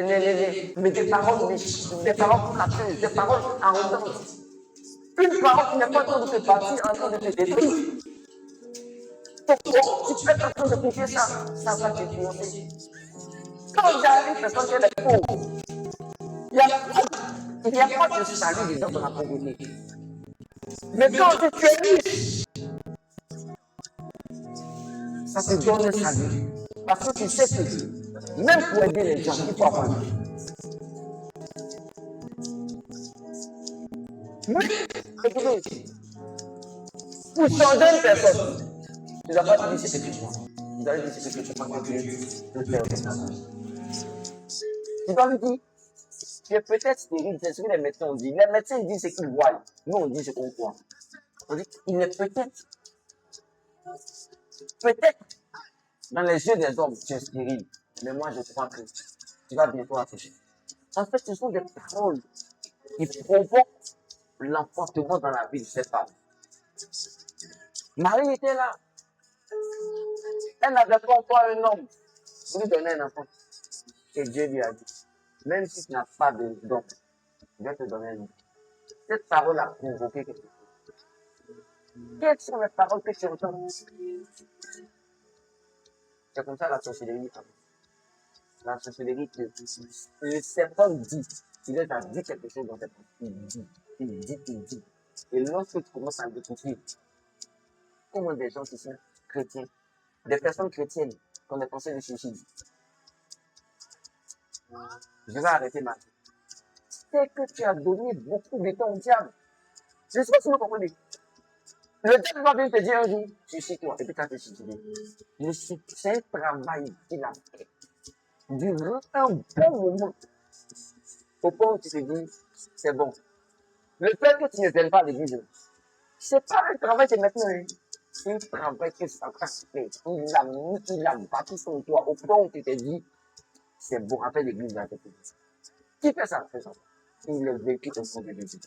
mais des paroles méchantes, des paroles flatteuses, des paroles arrogantes. Une parole qui n'est pas en train de te bâtir, en train de te détruire. Donc, si tu es en train d'écouter ça, ça va t'influencer. Quand il y a une personne qui est pauvre, il n'y a pas de salut dedans dans la pauvreté. Mais quand tu es riche, ça te donne un salut. Parce que tu sais que même pour aider les gens, il faut avoir l'argent. Mais, écoutez, pour changer une personne, tu ne dois pas dire ce que tu crois. Tu dois lui dire ce que tu crois que Dieu peut faire. Tu dois lui dire, tu es peut-être stérile, c'est ce que les médecins ont dit. Les médecins disent ce qu'ils voient. Nous, on dit ce qu'on croit. On dit, il est peut-être dans les yeux des hommes, tu es stérile. Mais moi, je crois que tu vas bientôt accoucher. En fait, ce sont des paroles qui provoquent l'enfantement dans la vie de cette femme. Marie était là. Elle n'avait pas encore un homme pour lui donner un enfant. Et Dieu lui a dit, même si tu n'as pas de don, je vais te donner un enfant. Cette parole a provoqué quelque chose. Quelles sont les paroles que tu entends? C'est comme ça la sorcellerie. La sorcellerie, le serpent dit, il est à dire quelque chose dans cette parole. Il dit. Et lorsque tu commences à le découvrir, comment des gens qui sont chrétiens, des personnes chrétiennes qui ont des pensées de suicide. Je vais arrêter ma vie. C'est que tu as donné beaucoup de temps au diable. Je ne sais pas si vous comprenez. Le diable va venir te dire un jour, suicide-toi, et puis tu as te suicider. C'est un travail qu'il a fait durant un bon moment. Au point où tu te dis, c'est bon. Le fait que tu ne viennes pas à l'église, c'est pas un travail de maintenant. C'est un travail que ça t'a fait. Il a battu son toit au point où tu te dis, c'est bon, après l'église va te faire. Qui fait ça? C'est ça. Il est vécu au fond de l'église.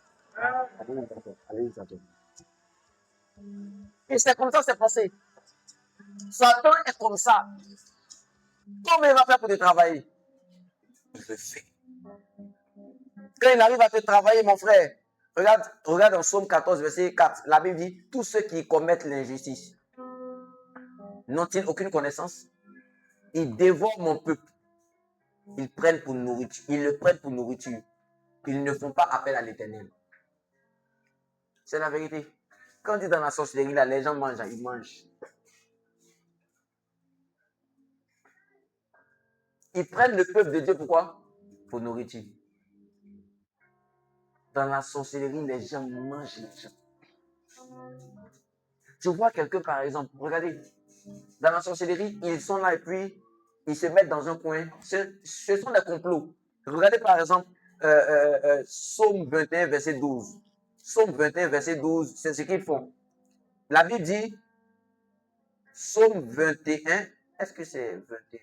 Allez, et c'est comme ça c'est passé. Satan est comme ça. Comment il va faire pour te travailler? Il le fait. Quand il arrive à te travailler, mon frère, regarde dans Psaume 14, verset 4. La Bible dit, tous ceux qui commettent l'injustice n'ont-ils aucune connaissance? Ils dévorent mon peuple. Ils le prennent pour nourriture. Ils ne font pas appel à l'Éternel. C'est la vérité. Quand on dit dans la sorcellerie, là, les gens mangent, ils mangent. Ils prennent le peuple de Dieu, pourquoi? Pour nourriture. Dans la sorcellerie, les gens mangent les gens. Tu vois quelqu'un, par exemple, regardez, dans la sorcellerie, ils sont là et puis ils se mettent dans un coin. Ce sont des complots. Regardez, par exemple, Psaume 21, verset 12. Psaume 21, verset 12, c'est ce qu'ils font. La Bible dit, Psaume 21, est-ce que c'est 21?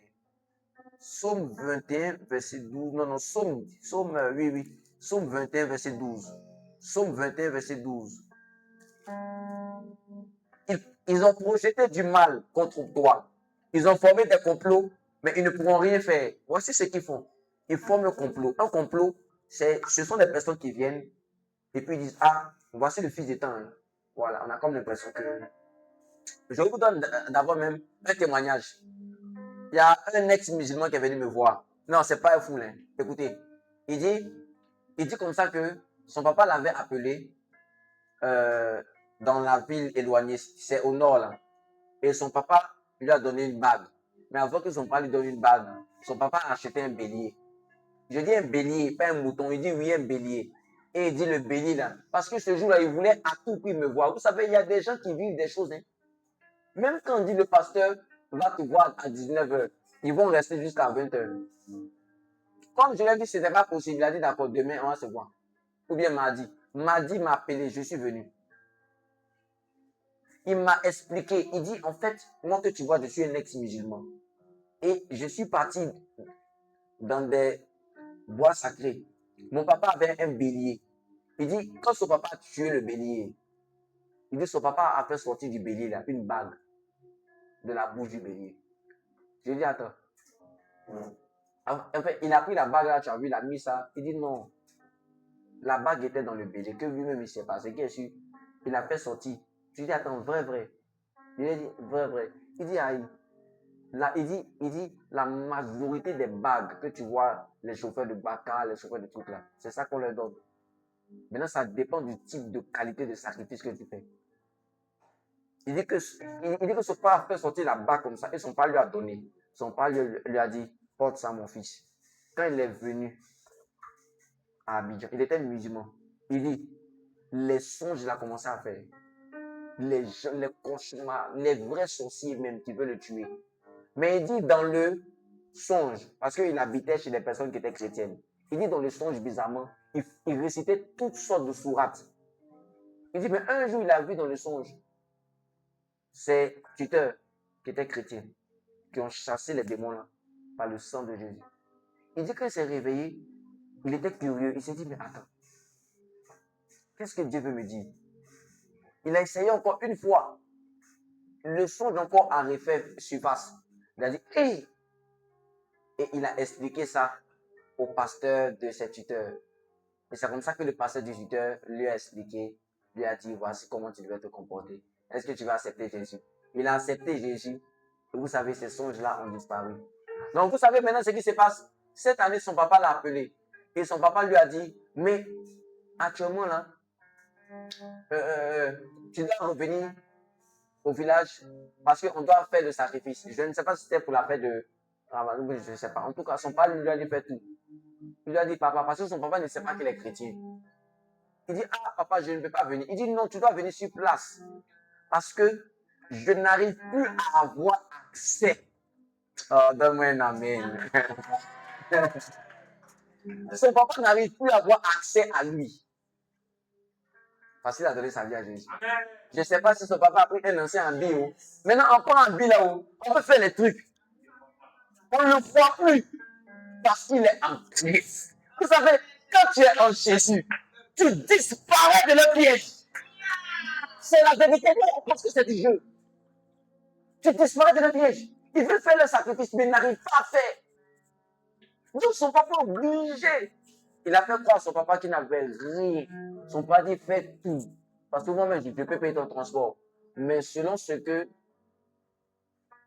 Psaume 21, verset 12. Non, Psaume, oui. Psaume 21, verset 12. Psaume 21, verset 12. Ils ont projeté du mal contre toi. Ils ont formé des complots, mais ils ne pourront rien faire. Voici ce qu'ils font. Ils forment un complot. Un complot, ce sont des personnes qui viennent et puis ils disent, ah, voici le fils des temps. Voilà, on a comme l'impression que... Je vous donne d'abord même un témoignage. Il y a un ex-musulman qui est venu me voir. Non, c'est pas un fou, hein. Écoutez, il dit comme ça que son papa l'avait appelé dans la ville éloignée, c'est au nord là. Et son papa lui a donné une bague. Mais avant que son papa lui donne une bague, son papa a acheté un bélier. Je dis un bélier, pas un mouton. Il dit oui, un bélier. Et il dit le bélier là. Parce que ce jour-là, il voulait à tout prix me voir. Vous savez, il y a des gens qui vivent des choses. Hein. Même quand on dit le pasteur va te voir à 19h, ils vont rester jusqu'à 20h. Comme je l'ai dit, ce n'était pas possible. Il a dit d'accord, demain, on va se voir. Ou bien mardi. Mardi m'a appelé, je suis venu. Il m'a expliqué. Il dit, en fait, moi que tu vois, je suis un ex-musulman. Et je suis parti dans des bois sacrés. Mon papa avait un bélier. Il dit, quand son papa a tué le bélier, il dit, son papa a fait sortir du bélier là, une bague de la bouche du bélier. Je dis, attends. En fait, il a pris la bague là, tu as vu, il a mis ça. Il dit non. La bague était dans le bélier, que lui-même il sait pas. C'est qu'il su. Il a fait sortir. Tu dis, attends, vrai. Il a dit, vrai. Il dit, aïe. Là, il dit, la majorité des bagues que tu vois, les chauffeurs de Baka, les chauffeurs de trucs là, c'est ça qu'on leur donne. Maintenant, ça dépend du type de qualité de sacrifice que tu fais. Il dit que son père a fait sortir la bague comme ça et son père lui a donné. Son père lui a dit, porte ça mon fils. Quand il est venu à Abidjan, il était musulman. Il dit, les songes, il a commencé à faire. Les cauchemars, les vrais sorciers même qui veulent le tuer. Mais il dit dans le songe, parce qu'il habitait chez des personnes qui étaient chrétiennes. Il dit dans le songe, bizarrement, il récitait toutes sortes de sourates. Il dit, mais un jour, il a vu dans le songe ces tuteurs qui étaient chrétiens, qui ont chassé les démons là, par le sang de Jésus. Il dit qu'il s'est réveillé, il était curieux, il s'est dit, mais attends, qu'est-ce que Dieu veut me dire? Il a essayé encore une fois. Le songe encore a refait surface. Il a dit, hey! Et il a expliqué ça au pasteur de ses tuteurs. Et c'est comme ça que le pasteur du tuteur lui a expliqué, lui a dit, voici comment tu devais te comporter. Est-ce que tu vas accepter Jésus? Il a accepté Jésus. Et vous savez, ces songes-là ont disparu. Donc, vous savez maintenant ce qui se passe. Cette année, son papa l'a appelé. Et son papa lui a dit, mais actuellement là, tu dois revenir au village parce qu'on doit faire le sacrifice. Je ne sais pas si c'était pour la fête de Ramadan, je ne sais pas. En tout cas, son papa lui a dit faire tout. Il lui a dit papa, parce que son papa ne sait pas qu'il est chrétien. Il dit, ah papa, je ne peux pas venir. Il dit, non, tu dois venir sur place parce que je n'arrive plus à avoir accès. Oh, donne-moi un amen. Son papa n'arrive plus à avoir accès à lui. Parce qu'il a donné sa vie à Jésus. Je ne sais pas si son papa a pris un ancien habit. Maintenant, on prend un habit là-haut. On peut faire les trucs. On ne le voit plus. Parce qu'il est en Christ. Vous savez, quand tu es en Jésus, tu disparais de le piège. C'est la vérité. Non, parce que c'est du jeu. Tu disparais de le piège. Il veut faire le sacrifice, mais il n'arrive pas à faire. Donc son papa est obligé. Il a fait croire à son papa qu'il n'avait rien. Son papa dit, fais tout. Parce que moi-même, je peux payer ton transport. Mais selon ce que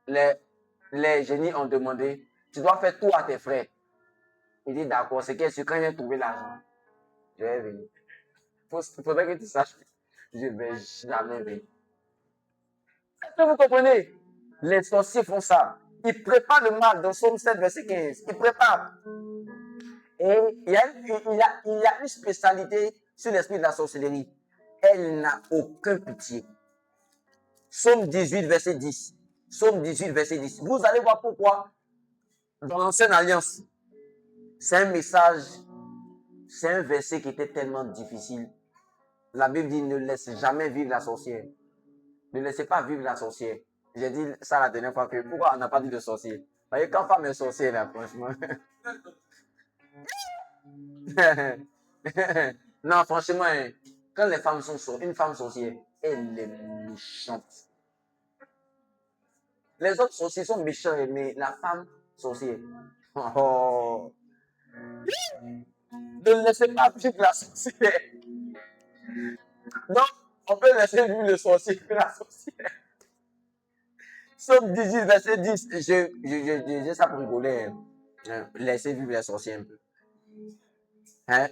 les génies ont demandé, tu dois faire tout à tes frères. Il dit, d'accord, c'est qu'est-ce que quand j'ai trouvé l'argent, je vais venir. Il faudrait que tu saches que je ne vais jamais venir. Est-ce que vous comprenez? Les sorciers font ça. Ils préparent le mal dans Somme 7, verset 15. Ils préparent. Et il y a une spécialité sur l'esprit de la sorcellerie. Elle n'a aucun pitié. Somme 18, verset 10. Somme 18, verset 10. Vous allez voir pourquoi dans l'Ancienne Alliance, c'est un message, c'est un verset qui était tellement difficile. La Bible dit ne laisse jamais vivre la sorcière. Ne laissez pas vivre la sorcière. J'ai dit ça la dernière fois que pourquoi on n'a pas dit de sorcier? Vous voyez, quand femme est sorcière, là, franchement. Non, franchement, quand les femmes sont sorcières, une femme sorcière, elle est méchante. Les autres sorciers sont méchants, mais la femme sorcière. Oh. Ne laissez pas vivre la sorcière. Donc, on peut laisser vivre le sorcier et la sorcière. Somme 18, verset 10. Je dis ça pour rigoler. Laissez vivre les sorciers un peu. Hein?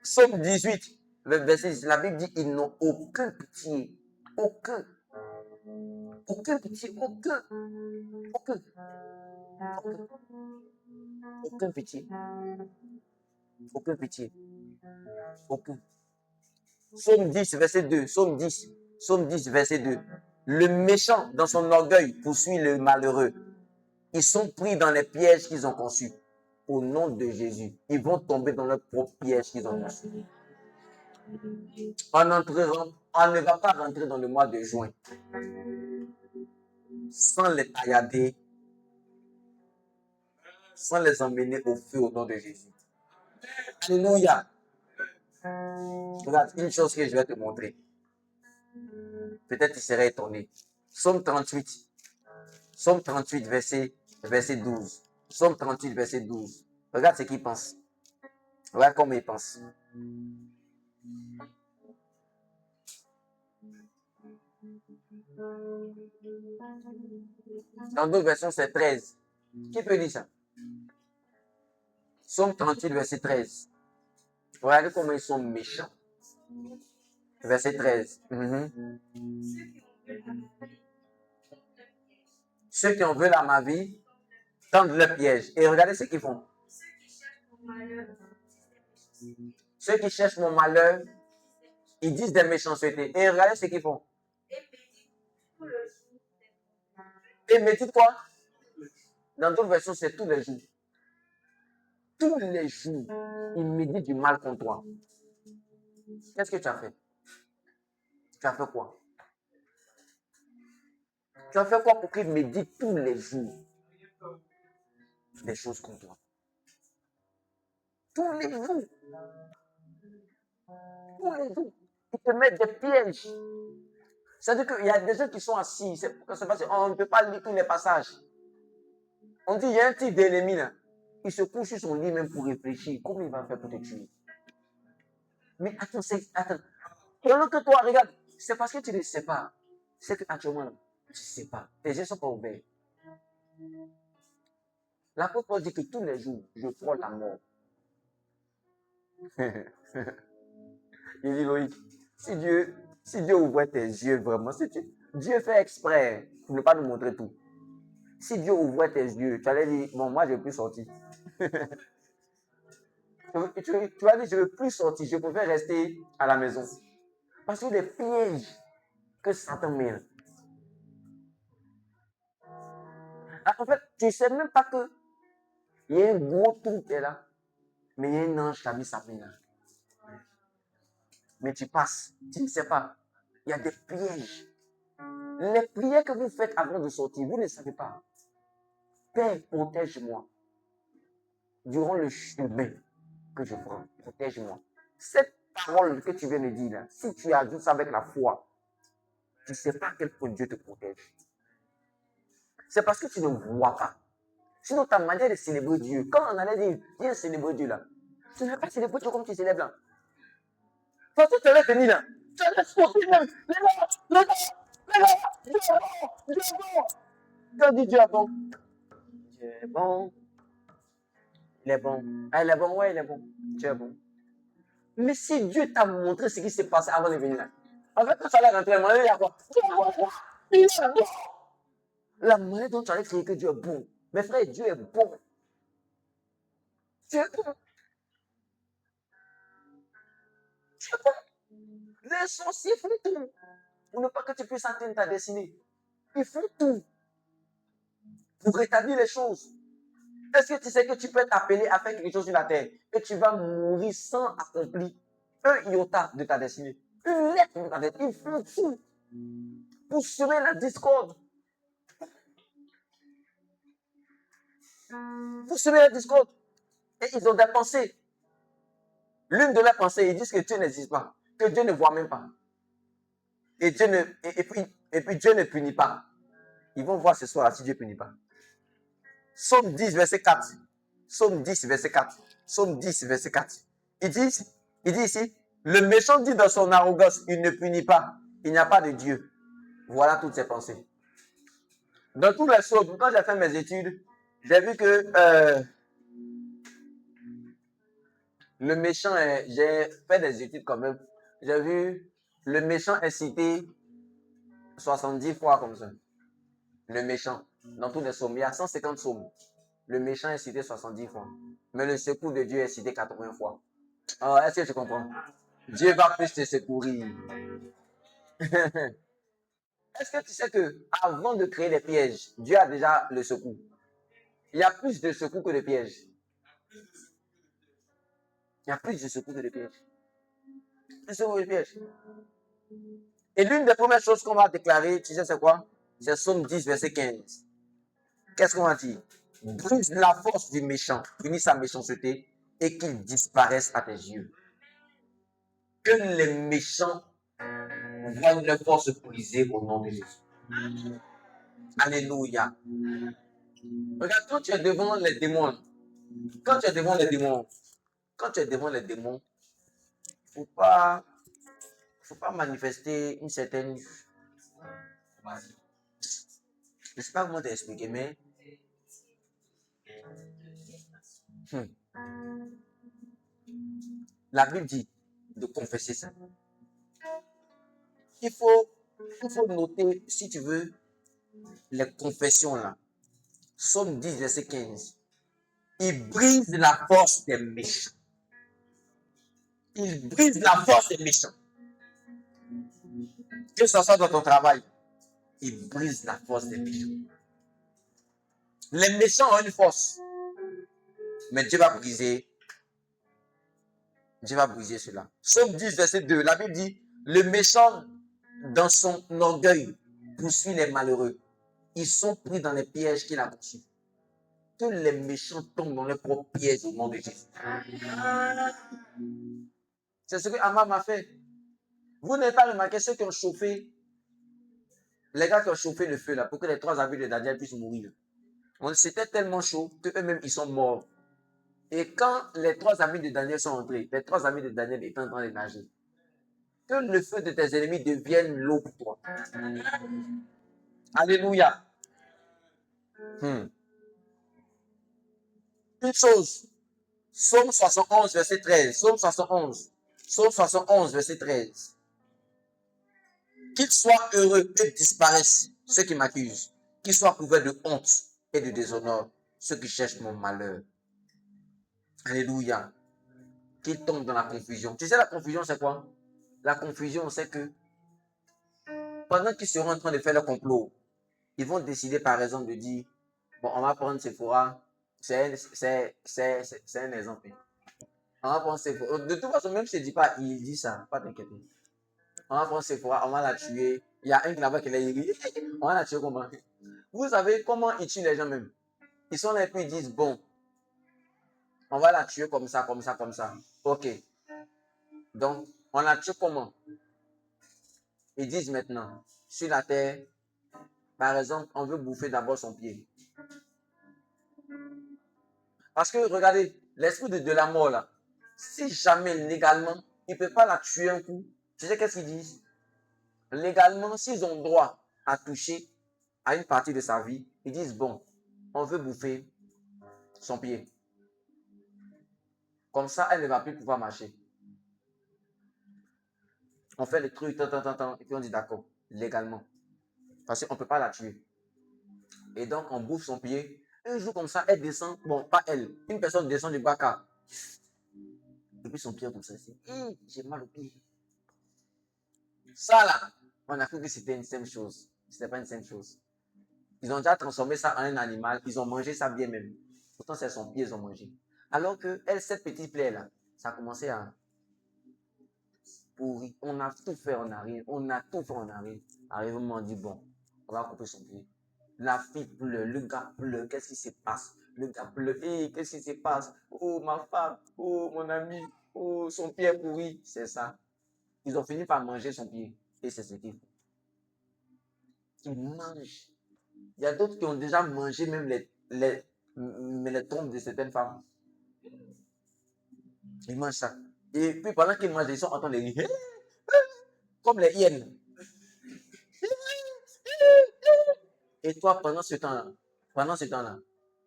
Somme 18, verset 10. La Bible dit ils n'ont aucun pitié. Aucun. Aucun pitié. Aucun. Aucun pitié. Aucun pitié. Aucun. Somme 10, verset 2. Somme 10, verset 2. Le méchant, dans son orgueil, poursuit le malheureux. Ils sont pris dans les pièges qu'ils ont conçus. Au nom de Jésus, ils vont tomber dans leur propre piège qu'ils ont conçu. On ne va pas rentrer dans le mois de juin sans les taillader, sans les emmener au feu au nom de Jésus. Alléluia. Regarde, une chose que je vais te montrer. Peut-être tu serais étonné. Psaume 38, verset 12. Psaume 38, verset 12. Regarde ce qu'il pense. Regarde comment il pense. Dans d'autres versions, c'est 13. Qui peut dire ça? Psaume 38, verset 13. Regardez comment ils sont méchants. Verset 13. Ceux qui en veulent à ma vie tendent le piège. Et regardez ce qu'ils font. Ceux qui cherchent mon malheur, ils disent des méchancetés. Et regardez ce qu'ils font. Et médite quoi? Dans d'autres versions, c'est tous les jours. Tous les jours, ils méditent du mal contre toi. Qu'est-ce que tu as fait? Tu as fait quoi? Tu as fait quoi pour qu'ils méditent tous les jours des choses contre toi? Tous les jours. Tous les jours. Ils te mettent des pièges. C'est-à-dire qu'il y a des gens qui sont assis. C'est parce qu'on ne peut pas lire tous les passages. On dit, il y a un type d'ennemi là. Il se couche sur son lit même pour réfléchir. Comment il va faire pour te tuer? Mais attends, attends. Pendant que toi, regarde, c'est parce que tu ne sais pas. C'est qu'actuellement, tu ne sais pas. Tes yeux ne sont pas ouverts. L'apôtre Paul dit que tous les jours, je frôle la mort. Il dit, Loïc, si Dieu ouvrait tes yeux vraiment, Dieu fait exprès pour ne pas nous montrer tout. Si Dieu ouvrait tes yeux, tu allais dire, bon, moi, je ne veux plus sortir. Tu vas dire, je ne veux plus sortir, je préfère rester à la maison. Parce que les pièges que Satan met. En fait, tu ne sais même pas que il y a un gros trou qui est là, mais il y a un ange qui a mis sa main là. Mais tu passes, tu ne sais pas. Il y a des pièges. Les prières que vous faites avant de sortir, vous ne savez pas. Père, protège-moi. Durant le chemin que je prends, protège-moi. Cette parole que tu viens de dire là, si tu ajoutes ça avec la foi, tu ne sais pas à quel point Dieu te protège. C'est parce que tu ne vois pas. Sinon, ta manière de célébrer Dieu, quand on allait dire, viens célébrer Dieu là, tu n'as pas célébré Dieu comme tu célèbres là. Parce que tu allais venir là. Tu allais sortir même. Les gars, Dieu est bon, Dieu est bon. Quand dit Dieu est bon, Dieu est bon. Il est bon. Ah, il est bon, ouais, il est bon. Dieu est bon. Mais si Dieu t'a montré ce qui s'est passé avant de venir là, en fait, quand tu allais rentrer, il y a quoi? Il est bon. La manière dont tu allais crier que Dieu est bon. Mes frères, Dieu est bon. Dieu est bon. Dieu est bon. Les sorciers font tout pour ne pas que tu puisses atteindre ta destinée. Ils font tout pour rétablir les choses. Est-ce que tu sais que tu peux t'appeler à faire quelque chose sur la terre et tu vas mourir sans accomplir un iota de ta destinée? Une lettre de ta destinée. Ils font tout pour semer la discorde. Pour semer la discorde. Et ils ont des pensées. L'une de leurs pensées, ils disent que Dieu n'existe pas, que Dieu ne voit même pas. Et puis Dieu ne punit pas. Ils vont voir ce soir si Dieu ne punit pas. Psaume 10, verset 4. Psaume 10, verset 4. Psaume 10, verset 4. Il dit ici, le méchant dit dans son arrogance, il ne punit pas. Il n'y a pas de Dieu. Voilà toutes ses pensées. Dans tous les psaumes, quand j'ai fait mes études, j'ai vu que le méchant j'ai fait des études quand même. J'ai vu le méchant est cité 70 fois comme ça. Le méchant. Dans tous les psaumes, il y a 150 psaumes. Le méchant est cité 70 fois. Mais le secours de Dieu est cité 80 fois. Alors, est-ce que tu comprends? Dieu va plus te secourir. Est-ce que tu sais que avant de créer les pièges, Dieu a déjà le secours? Il y a plus de secours que de pièges. Il y a plus de secours que de pièges. Plus de secours que de pièges. Et l'une des premières choses qu'on va déclarer, tu sais c'est quoi? C'est Psaume 10, verset 15. Qu'est-ce qu'on va dire? Brise la force du méchant, punis sa méchanceté et qu'il disparaisse à tes yeux. Que les méchants voient leur force brisée au nom de Jésus. Alléluia. Regarde, quand tu es devant les démons, quand tu es devant les démons, quand tu es devant les démons, faut pas, faut pas manifester une certaine, je sais pas comment t'expliquer, mais hmm, la Bible dit de confesser ça. Il faut, il faut noter, si tu veux, les confessions là. Psaume 10, verset 15. Il brise la force des méchants. Il brise la force des méchants. Que ce soit dans ton travail, il brise la force des méchants. Les méchants ont une force, mais Dieu va briser cela. Psaume 10, verset 2, la Bible dit, le méchant, dans son orgueil, poursuit les malheureux. Ils sont pris dans les pièges qu'il a conçus. Que les méchants tombent dans leurs propres pièges au nom de Jésus. C'est ce que Amma m'a fait. Vous n'avez pas remarqué ceux qui ont chauffé, les gars qui ont chauffé le feu là, pour que les 3 amis de Daniel puissent mourir. C'était tellement chaud qu'eux-mêmes, ils sont morts. Et quand les 3 amis de Daniel sont entrés, les 3 amis de Daniel étaient en train de nager, que le feu de tes ennemis devienne l'eau pour toi. Alléluia. Une chose, Psaume 71, verset 13. Psaume 71. Psaume 71, verset 13. Qu'ils soient heureux et disparaissent ceux qui m'accusent. Qu'ils soient couverts de honte et de déshonneur ceux qui cherchent mon malheur. Alléluia. Qu'ils tombent dans la confusion. Tu sais, la confusion, c'est quoi? La confusion, c'est que pendant qu'ils seront en train de faire le complot, ils vont décider, par exemple, de dire, bon, on va prendre Sephora. C'est un exemple. On va prendre Sephora. De toute façon, même si je ne dis pas, il dit ça, pas t'inquiéter. On va prendre Sephora, on va la tuer. Il y a un qui là-bas qui l'a dit, on va la tuer comment? Vous savez comment ils tuent les gens même? Ils sont là et puis ils disent, bon, on va la tuer comme ça, comme ça, comme ça. Ok. Donc, on la tue comment? Ils disent maintenant, sur la terre, par exemple, on veut bouffer d'abord son pied. Parce que, regardez, l'esprit de la mort, là, si jamais légalement, il ne peut pas la tuer un coup, tu sais qu'est-ce qu'ils disent? Légalement, s'ils ont droit à toucher à une partie de sa vie, ils disent, bon, on veut bouffer son pied. Comme ça, elle ne va plus pouvoir marcher. On fait le truc, et puis on dit d'accord, légalement. Parce qu'on ne peut pas la tuer. Et donc, on bouffe son pied. Un jour comme ça, elle descend, bon, pas elle, une personne descend du baka. Et puis son pied comme ça, j'ai mal au pied. Ça là, on a cru que c'était une simple chose. C'était pas une simple chose. Ils ont déjà transformé ça en un animal, ils ont mangé ça bien même. Pourtant, c'est son pied, ils ont mangé. Alors que elle, cette petite plaie là, ça a commencé à pourrir. On a tout fait, on arrive. On a tout fait, on arrive. Arrive, on dit bon, on va couper son pied. La fille pleure, le gars pleure, qu'est-ce qui se passe? Le gars pleure, qu'est-ce qui se passe? Oh, ma femme, oh, mon ami, oh, son pied est pourri. C'est ça. Ils ont fini par manger son pied. Et c'est ce qu'ils font. Ils mangent. Il y a d'autres qui ont déjà mangé même les trompes de certaines femmes. Ils mangent ça. Et puis pendant qu'ils mangent, ils sont en train de rire. Comme les hyènes. Et toi, pendant ce temps-là,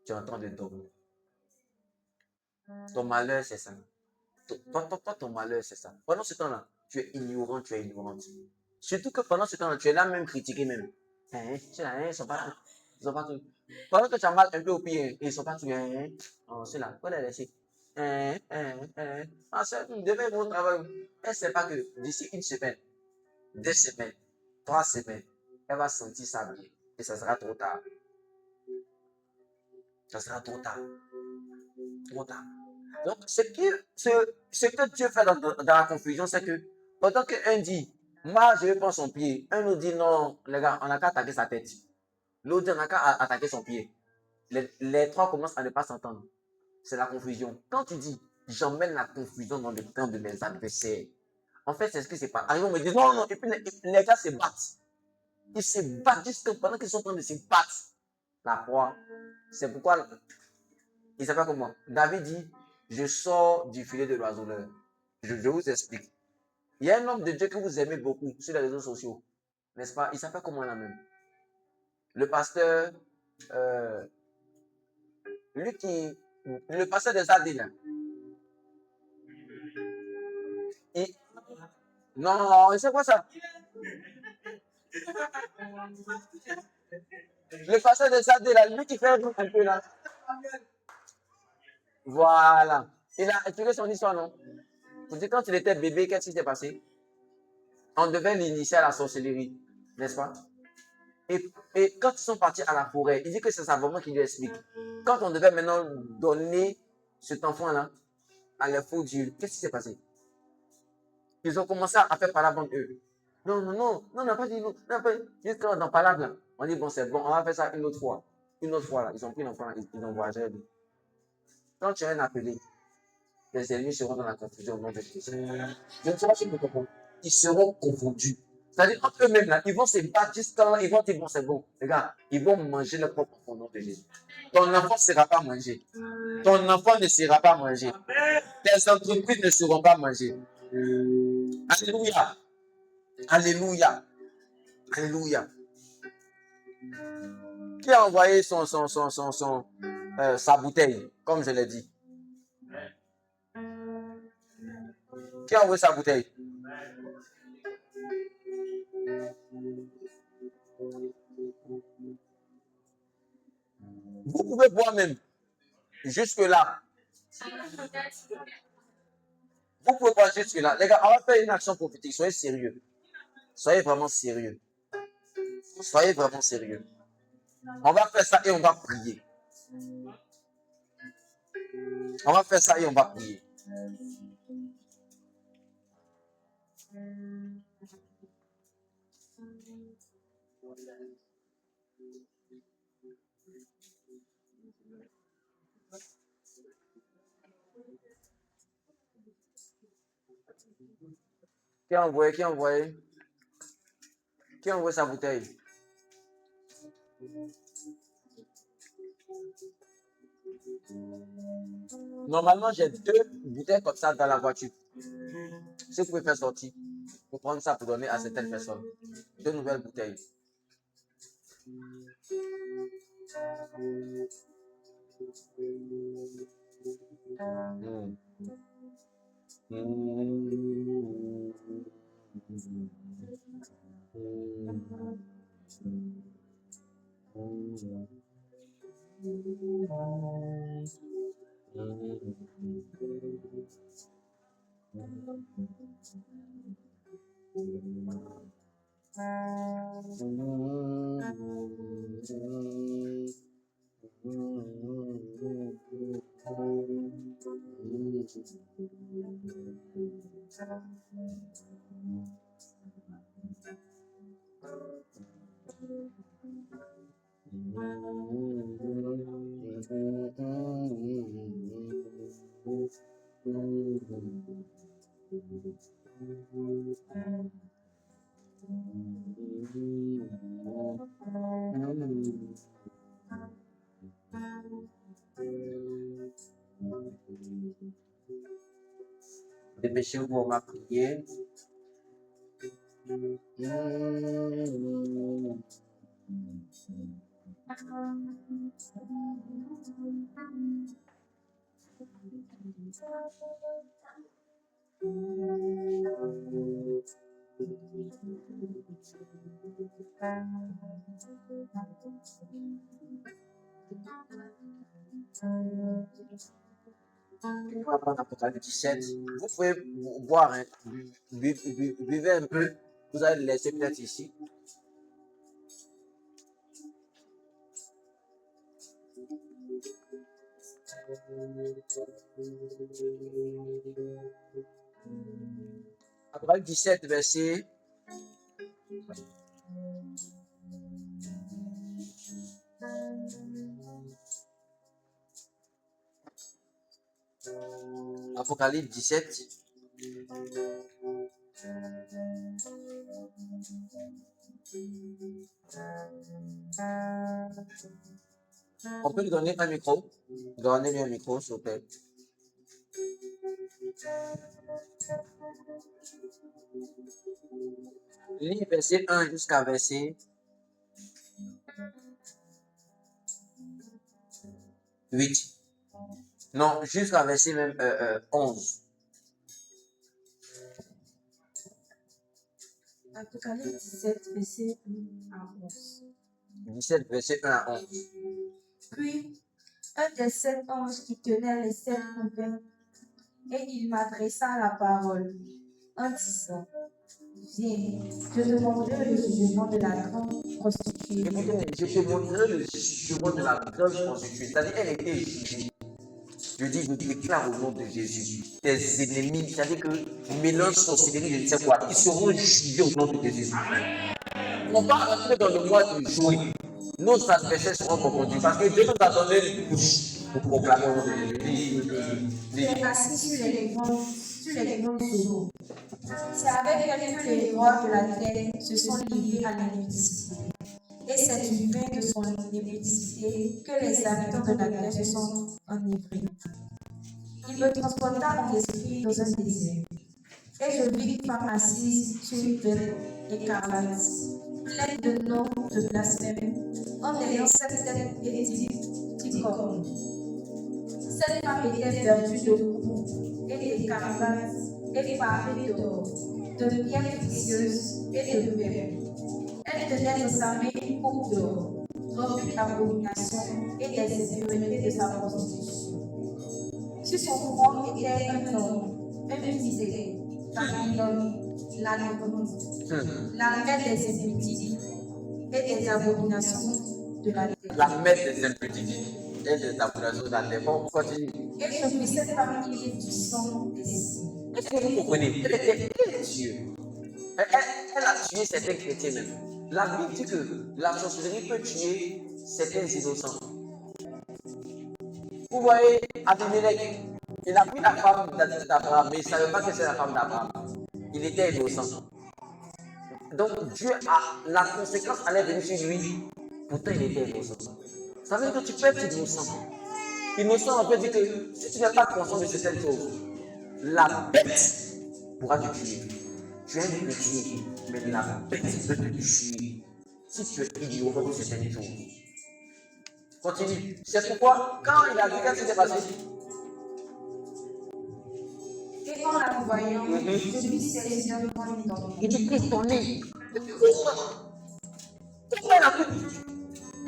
tu es en train de dormir. Ton malheur, c'est ça. Ton malheur, c'est ça. Pendant ce temps-là, tu es ignorant, tu es ignorante. Surtout que pendant ce temps-là, tu es là même critiqué même. C'est là, ils sont pas là. Ils sont pas tout. Pendant que tu as mal un peu au pied, ils sont pas tout. Oh, c'est là, faut les laisser. Ah, c'est devait mon travail. Elle ne sait pas que d'ici une semaine, 2 semaines, 3 semaines, elle va sentir ça bien. Et ça sera trop tard. Ça sera trop tard. Trop tard. Donc, ce que Dieu fait dans la confusion, c'est que pendant qu'un dit, moi, je vais prendre son pied, un autre dit, non, les gars, on n'a qu'à attaquer sa tête. L'autre dit, on n'a qu'à attaquer son pied. Les 3 commencent à ne pas s'entendre. C'est la confusion. Quand tu dis, j'emmène la confusion dans le camp de mes adversaires, en fait, c'est ce qui se passe. Arrive, on me dit, non, non, et puis les gars se battent. Ils se battent juste pendant qu'ils sont en train de se battre. la proie. C'est pourquoi il s'appelle comment? David dit, je sors du filet de l'oiseleur. Je vous explique. Il y a un homme de Dieu que vous aimez beaucoup sur les réseaux sociaux, n'est-ce pas? Il s'appelle comment là même? Le pasteur, le pasteur des Ardines. Non, c'est quoi ça? Le pasteur des Ardines, là, lui qui fait un peu là. Voilà. Il a expliqué son histoire, non? Vous dites, quand il était bébé, qu'est-ce qui s'est passé? On devait l'initier à la sorcellerie, n'est-ce pas? Et quand ils sont partis à la forêt, il dit que c'est sa maman qui lui explique. Quand on devait maintenant donner cet enfant-là à les faux dieux, qu'est-ce qui s'est passé? Ils ont commencé à faire parler entre eux. Non, non, non, non, on n'a pas dit non. Juste quand dans parole là, on dit bon, c'est bon, on va faire ça une autre fois. Une autre fois là, ils ont pris l'enfant, ils ont voyagé. Quand tu es un appelé, les ennemis seront dans la confusion au nom de Jésus. Je ne sais pas si vous comprenez. Ils seront confondus. C'est-à-dire, entre eux-mêmes, là, ils vont se battre jusqu'à ils vont dire, bon, c'est bon. Les gars, ils vont manger leur propre enfant au nom de Jésus. Ton enfant ne sera pas mangé. Ton enfant ne sera pas mangé. Tes entreprises ne seront pas mangées. Alléluia. Alléluia. Alléluia. Qui a envoyé sa bouteille, comme je l'ai dit? Qui a envoyé sa bouteille? Vous pouvez boire même. Jusque-là. Vous pouvez boire jusque-là. Les gars, on va faire une action prophétique. Soyez sérieux. Soyez vraiment sérieux. Soyez vraiment sérieux. On va faire ça et on va prier. On va faire ça et on va prier. Qui a envoyé? Qui a envoyé? Qui a envoyé sa bouteille? Normalement, j'ai 2 bouteilles comme ça dans la voiture. Si vous pouvez faire sortir, pour prendre ça pour donner à certaines personnes. 2 nouvelles bouteilles. Dépêchez-vous, on va prier. On va prendre Apocalypse 17. Vous pouvez boire, hein. Buvez un peu. Vous allez le laisser peut-être ici. Apocalypse 17, verset. Apocalypse 17. On peut lui donner un micro? Donnez-lui un micro, s'il vous plaît. Lis verset 1 jusqu'à verset 8. Non, jusqu'à verset même 11. Apocalypse 17, verset 1 à 11. 17, verset 1 à 11. Puis, un des 7 anges qui tenait les 7 couverts, et il m'adressa la parole en disant, viens, je te montrerai le jugement de la grande prostituée. Écoutez, je te montrerai le jugement de la grande prostituée. C'est-à-dire, elle était jugée. Je déclare au nom de Jésus. Tes ennemis, c'est-à-dire que mélange sorcellerie, je ne sais quoi, ils seront jugés au nom de Jésus. On va rentrer dans le mois de juin. Nos adversaires seront confondus parce que Dieu nous a donné une bouche pour proclamer au nom de Jésus. Tu es assis sur les grandes eaux. C'est avec elle que les rois de la terre se sont livrés à l'iniquité. Et c'est du vin de son iniquité que les habitants de la terre se sont enivrés. Il me transporta en esprit dans un désert. Et je vis une femme assise sur une bête écarlate, pleine de noms de blasphème, en ayant 7 têtes et 10 cornes. Cette femme était vêtue de cou et d'écarlate et parée d'or, de pierres précieuses et de perles. Elle tenait dans sa main une coupe d'or, remplie d'abominations et des impuretés de sa prostitution. Sur son front était un nom, un mystère, Babylone, la grande, la mère des impudiques et des abominations de la terre. La mère des impudiques et des abominations de la terre. Bon, continue. Et je vis cette femme qui est du sang des cieux. Est-ce que vous comprenez? Elle était Dieu. Elle a tué certains chrétiens même. La Bible dit que la sorcellerie peut tuer certains innocents. Vous voyez, Abimelech, il a pris la femme d'Abraham, mais il ne savait pas que c'est la femme d'Abraham. Il était innocent. Donc Dieu a la conséquence allait venir sur lui. Pourtant, il était innocent. Ça veut dire que tu peux être innocent. Innocent, on peut dire que si tu n'es pas conscient de certaines choses, la bête pourra te tuer. Tu aimes le tuer, mais la bête peut te tuer si tu es ignorant de certaines choses. Continue. C'est pourquoi, quand il a vu qu'est-ce qui s'est passé, Et en la voyant, je lui saisis un point d'or. il dit Christ ton nez. Pourquoi elle a pu?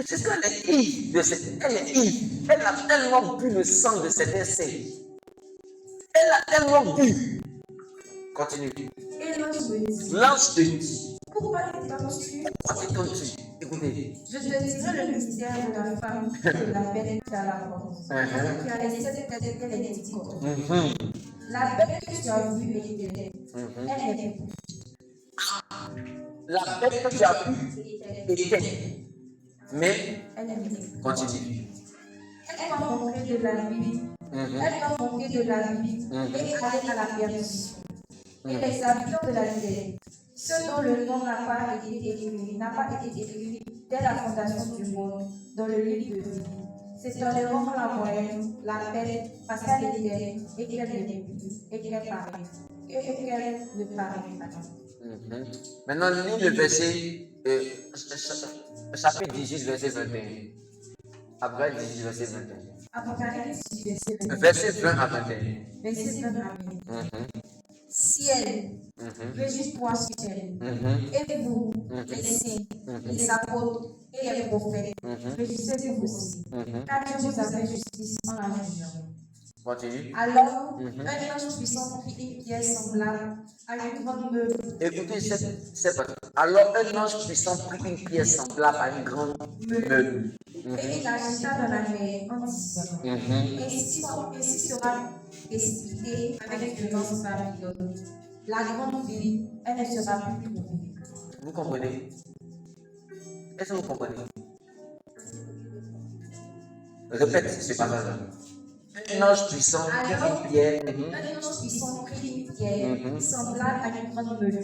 C'est ce qu'elle est ivre de cette. Elle est ivre. Elle a tellement bu le sang de cet essai. Elle a tellement bu. Continue. Et l'ange me dit, L'ange te dit. pourquoi t'étonnes-tu? Pourquoi t'étonnes-tu? Écoutez. Je te dirai le mystère de la femme de la bête qui a la porte, qui a les 7 têtes et les 10 cornes. La bête que tu as vue était, elle est La bête que tu as vue était. Mais, elle est continue. Elle va monter de la nuit, elle va monter de la nuit et aller à la perdition. Et les habitants de la terre, ceux dont le nom n'a pas été écrit dès la fondation du monde dans le livre de vie, s'étonneront la moyenne, la paix, parce qu'elle est éternelle et qu'elle n'est plus, et qu'elle paraît, et qu'elle ne paraît pas. Maintenant, lis le verset, chapitre 18, verset 21. Après 18, verset 21. Apocalypse 10, Verset 20 à 21. Verset 20 à 21. Ciel, réjouis-toi ciel, et vous, les saints, les apôtres et les prophètes, réjouissez-vous aussi, car Dieu vous a fait justice en la région. Continue. Alors, un ange puissant prit une pierre semblable à une grande meule. Écoutez, alors un ange puissant prit une pierre semblable à une grande meule. Et il l'agita dans la mer en disant, ainsi sera précipitée avec violence Babylone. La grande ville, elle ne sera plus trouvée. Vous comprenez? Est-ce que vous comprenez? Répète ce passage-là. Un ange puissant prit Alors, une pierre. un ange puissant prit une pierre semblable à une grande meule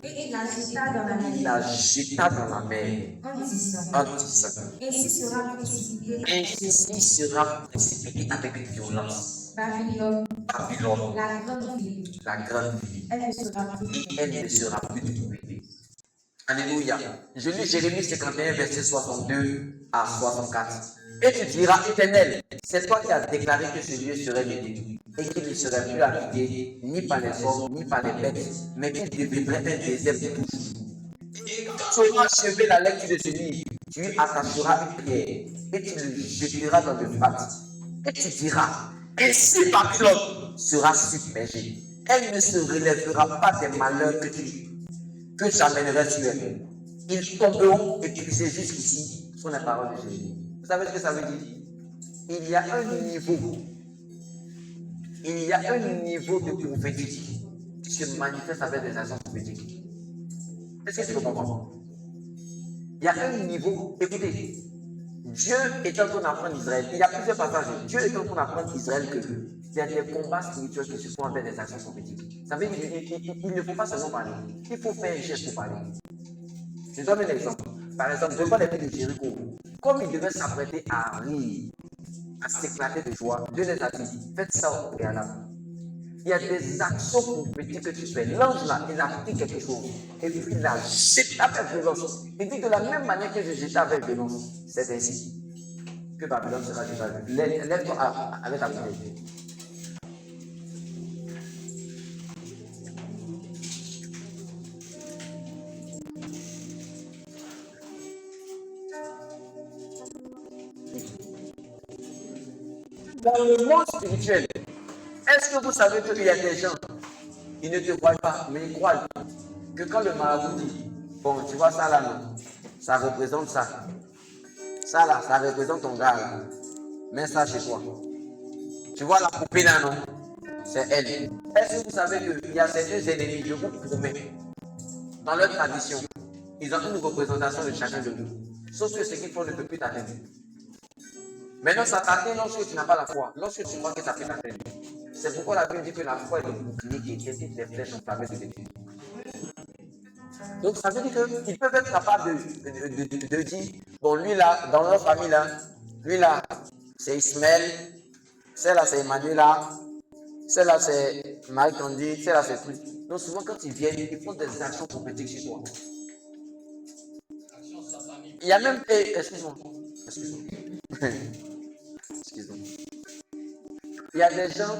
et il la jeta dans la Il mer la jeta dans la mer en disant, en disant, ainsi sera précipité ainsi sera précipité avec violence Babylone, Babylone, la grande ville. la grande ville, Elle ne sera plus et elle ne sera plus trouvée. Alléluia. Je lis Jérémie 51, verset 62 à 64. Et tu diras, Éternel, c'est toi qui as déclaré que ce lieu serait détruit et qu'il ne serait plus habité ni par les hommes, ni par les bêtes, mais qu'il deviendrait un désert pour toujours. Et quand tu auras achevé la lecture de ce livre, tu y attacheras une pierre et tu le jeteras dans le fat. Et tu diras, ainsi Babylone sera submergée. Elle ne se relèvera pas des malheurs que j'amènerai sur elle. Ils tomberont épuisés jusqu'ici sur la parole de Jésus. Vous savez ce que ça veut dire? Il y a un niveau. Il y a un niveau de prophétique qui se manifeste avec des agents prophétiques. Est-ce que tu comprends? Il y a un niveau. Écoutez, Dieu est en train d'apprendre Israël. Il y a plusieurs passages. Dieu est en train d'apprendre Israël que il y a des combats spirituels qui se font avec des actions prophétiques. Ça veut dire qu'il ne faut pas seulement parler. Il faut faire un geste pour parler. Je donne un exemple. Par exemple, devant les filles de Jéricho, comme ils devaient s'apprêter à rire, à s'éclater de joie, Dieu les a dit, faites ça au préalable. Il y a des actions prophétiques que tu fais. L'ange là, il a pris quelque chose. Et puis il a jeté avec violence. Il dit de la même manière que je jetais avec violence, c'est ainsi que Babylone sera détruite. Lève-toi avec ta bouteille. Dans le monde spirituel, est-ce que vous savez qu'il y a des gens, ils ne te croient pas, mais ils croient que quand le marabout dit, bon, tu vois ça là, non, ça représente ça. Ça là, ça représente ton gars là. Mets ça chez toi. Tu vois la poupée là, non? C'est elle. Est-ce que vous savez qu'il y a ces deux ennemis, je vous promets, dans leur tradition, ils ont une représentation de chacun de nous. Sauf que ce qu'ils font ne peut plus t'atteindre. Maintenant, ça t'atteint lorsque tu n'as pas la foi, lorsque tu crois que ça peut t'atteindre. C'est pourquoi la Bible dit que la foi est le bouclier qui évite les flèches enflammées de l'ennemi. Donc, ça veut dire qu'ils peuvent être capables de dire, bon, lui là, dans leur famille là, lui là, c'est Ismaël, celle-là c'est Emmanuela, celle-là c'est Marie-Candy, celle-là c'est plus. Donc, souvent, quand ils viennent, ils font des actions prophétiques chez toi. Il y a même. Excuse-moi. Excuse-moi. Il y a des gens.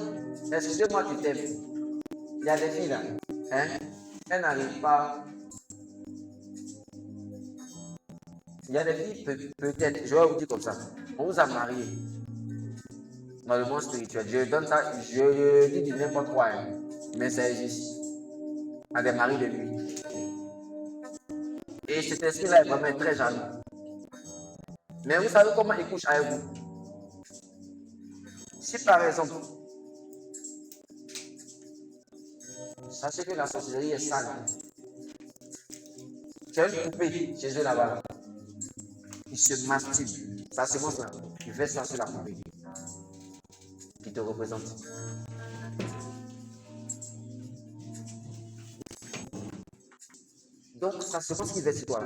Excusez-moi qui t'aiment. Il y a des filles là. Hein? Elles n'arrivent pas. Il y a des filles, peut-être, je vais vous dire comme ça. On vous a marié dans le monde spirituel. Je donne ça, je dis du n'importe quoi. Hein, mais ça existe. À des maris de nuit. Et cet esprit-là est vraiment très jaloux. Mais vous savez comment il couche avec vous? Si par exemple, sachez que la sorcellerie est sale. Tu as une poupée chez eux là-bas. Il se mastique. Ça c'est bon ça. Il fait ça sur la poupée. Qui te représente. Donc ça se passe qu'il fait sur toi.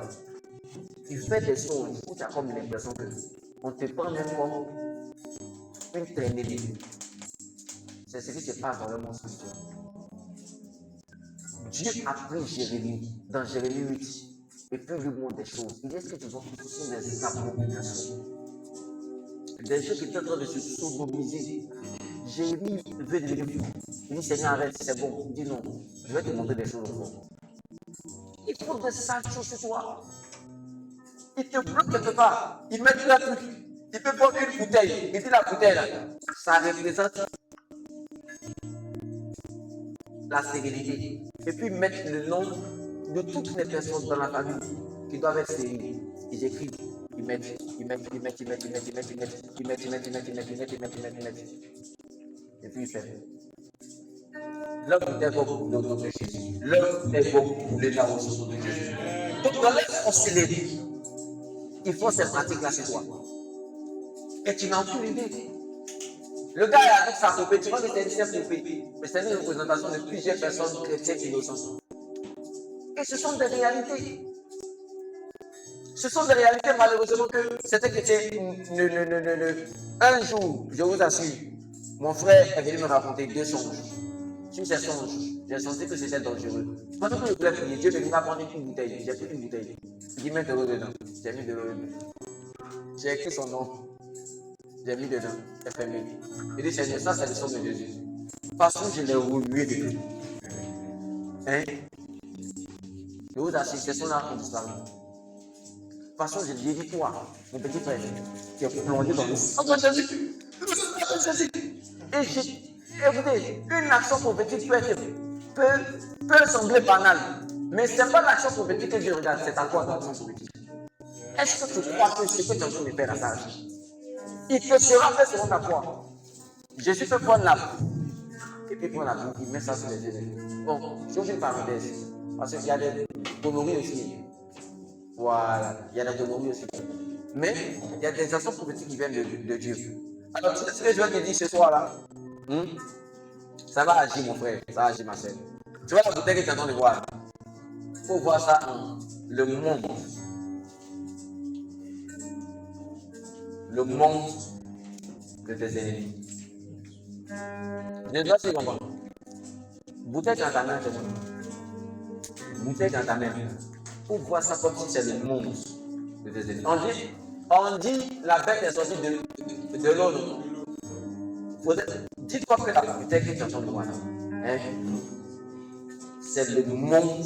Tu fais des choses où tu as comme l'impression qu'on te prend même comme une traînée de vie. C'est ce qui se passe dans le monde spirituel. Dieu a pris Jérémie dans Jérémie 8 et puis lui montre des choses. Il dit ce que tu vois, ce sont des abominations. Des gens qui étaient en train de se sodomiser. Jérémie veut devenir fou. Il dit Seigneur, arrête, c'est bon. Il dit non, je vais te montrer des choses au fond. Il faut des sales choses sur toi. Il te bloque quelque part. Il met la truc. Il peut prendre une bouteille. Il dit la bouteille là. Ça représente la sérénité. Et puis mettre le nom de toutes les personnes dans la famille qui doivent être stériles. Ils écrivent. Ils mettent. Et puis ils fait. L'homme est bon pour le nom de Jésus. L'homme est bon pour l'état au nom de Jésus. Donc dans leur sorcellerie, ils font ces pratiques-là chez toi. Et tu n'as aucune idée. Le gars est avec sa poupée, tu vois que c'est une seule poupée. Mais c'est une représentation de plusieurs personnes chrétiennes innocentes. Et ce sont des réalités. Ce sont des réalités malheureusement que certains chrétiens un jour, je vous assure, mon frère est venu me raconter 2 songes. Sur ces songes, j'ai senti que c'était dangereux. Pendant que je voulais prier, Dieu m'a prendre une bouteille. J'ai pris une bouteille. Il dit, mets de l'eau dedans. J'ai mis de l'eau dedans. J'ai écrit son nom. J'ai mis dedans. J'ai fermé. Il dit, Seigneur, ça c'est le sang de Jésus. Parce que je l'ai remué dedans. Hein? Je vous assure, ces sons-là ont disparu. Parce que je lui ai dit, toi, mon petit frère, qui est plongé dans le sang de Jésus. Et écoutez, une action prophétique peut sembler banale, mais ce n'est pas l'action prophétique que Dieu regarde, c'est encore l'action prophétique. Est-ce que tu crois que ce que tu es en train de faire à ça, il te sera fait selon ta foi? Jésus peut prendre la boue, et puis prendre la boue, il met ça sur les yeux. Bon, j'ouvre une parenthèse, parce qu'il y a des gonorrhées aussi. Voilà, il y a des gonorrhées aussi. Mais il y a des actions prophétiques qui viennent de Dieu. Alors, tu sais ce que je vais te dire ce soir-là? Ça va agir, mon frère, ça va agir, ma soeur. Tu vois la bouteille que tu es en train de voir? Il faut voir ça en le monde. Le monde de tes ennemis. Je dois te comprendre. Bouteille dans ta main, c'est bon. Bouteille dans ta main. Il faut voir ça comme si c'est le monde de tes ennemis. On dit la bête est sortie de l'eau. Dites-toi que la bouteille que tu es en train de voir là, hein, c'est le monde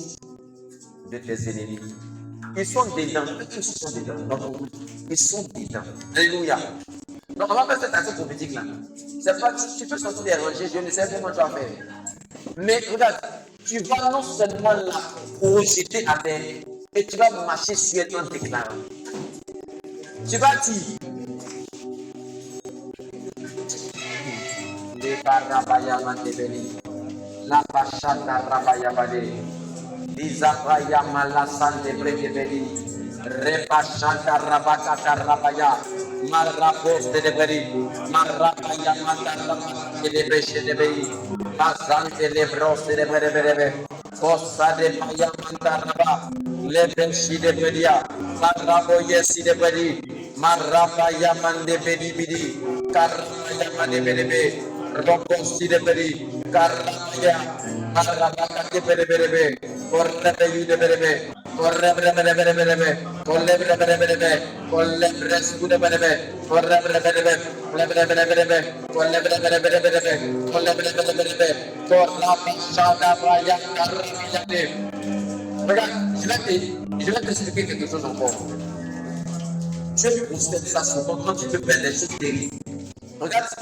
de tes ennemis. Ils sont dedans. Ils sont dedans. Ils sont dedans. Alléluia. Donc on va faire cette action prophétique là. C'est pas, tu peux sortir des rangées, je ne sais pas comment tu vas faire. Mais regarde, tu vas non seulement la projeter à terre, et tu vas marcher sur elle en déclarant. Tu vas dire. La Bachata Rabayabade, Izabaya Malasante Brebeli, Rebachata Rabakata Rabaya, Marapos de Deberi, Marapaya Matara de Breche de Bey, Bazante de Bros de Berebe, Fossa de Paya Mantaraba, Lebenshi de Beria, Maraboyesi de Beri, Marapaya Mande Bedi, Carapaya Mande Berebe. Rokosi de Beri, Karabaya, Marabaka de Berebe, Correbeyu de Berebe, Correbrebe, Collebrebe, Collebrescu de Berebe, Correbrebe, Collebrebe, Corrapachada Baya, Carabia. Regarde, je vais t'expliquer quelque chose encore. Dieu constate ça souvent quand tu te fais des choses terribles. Regarde ce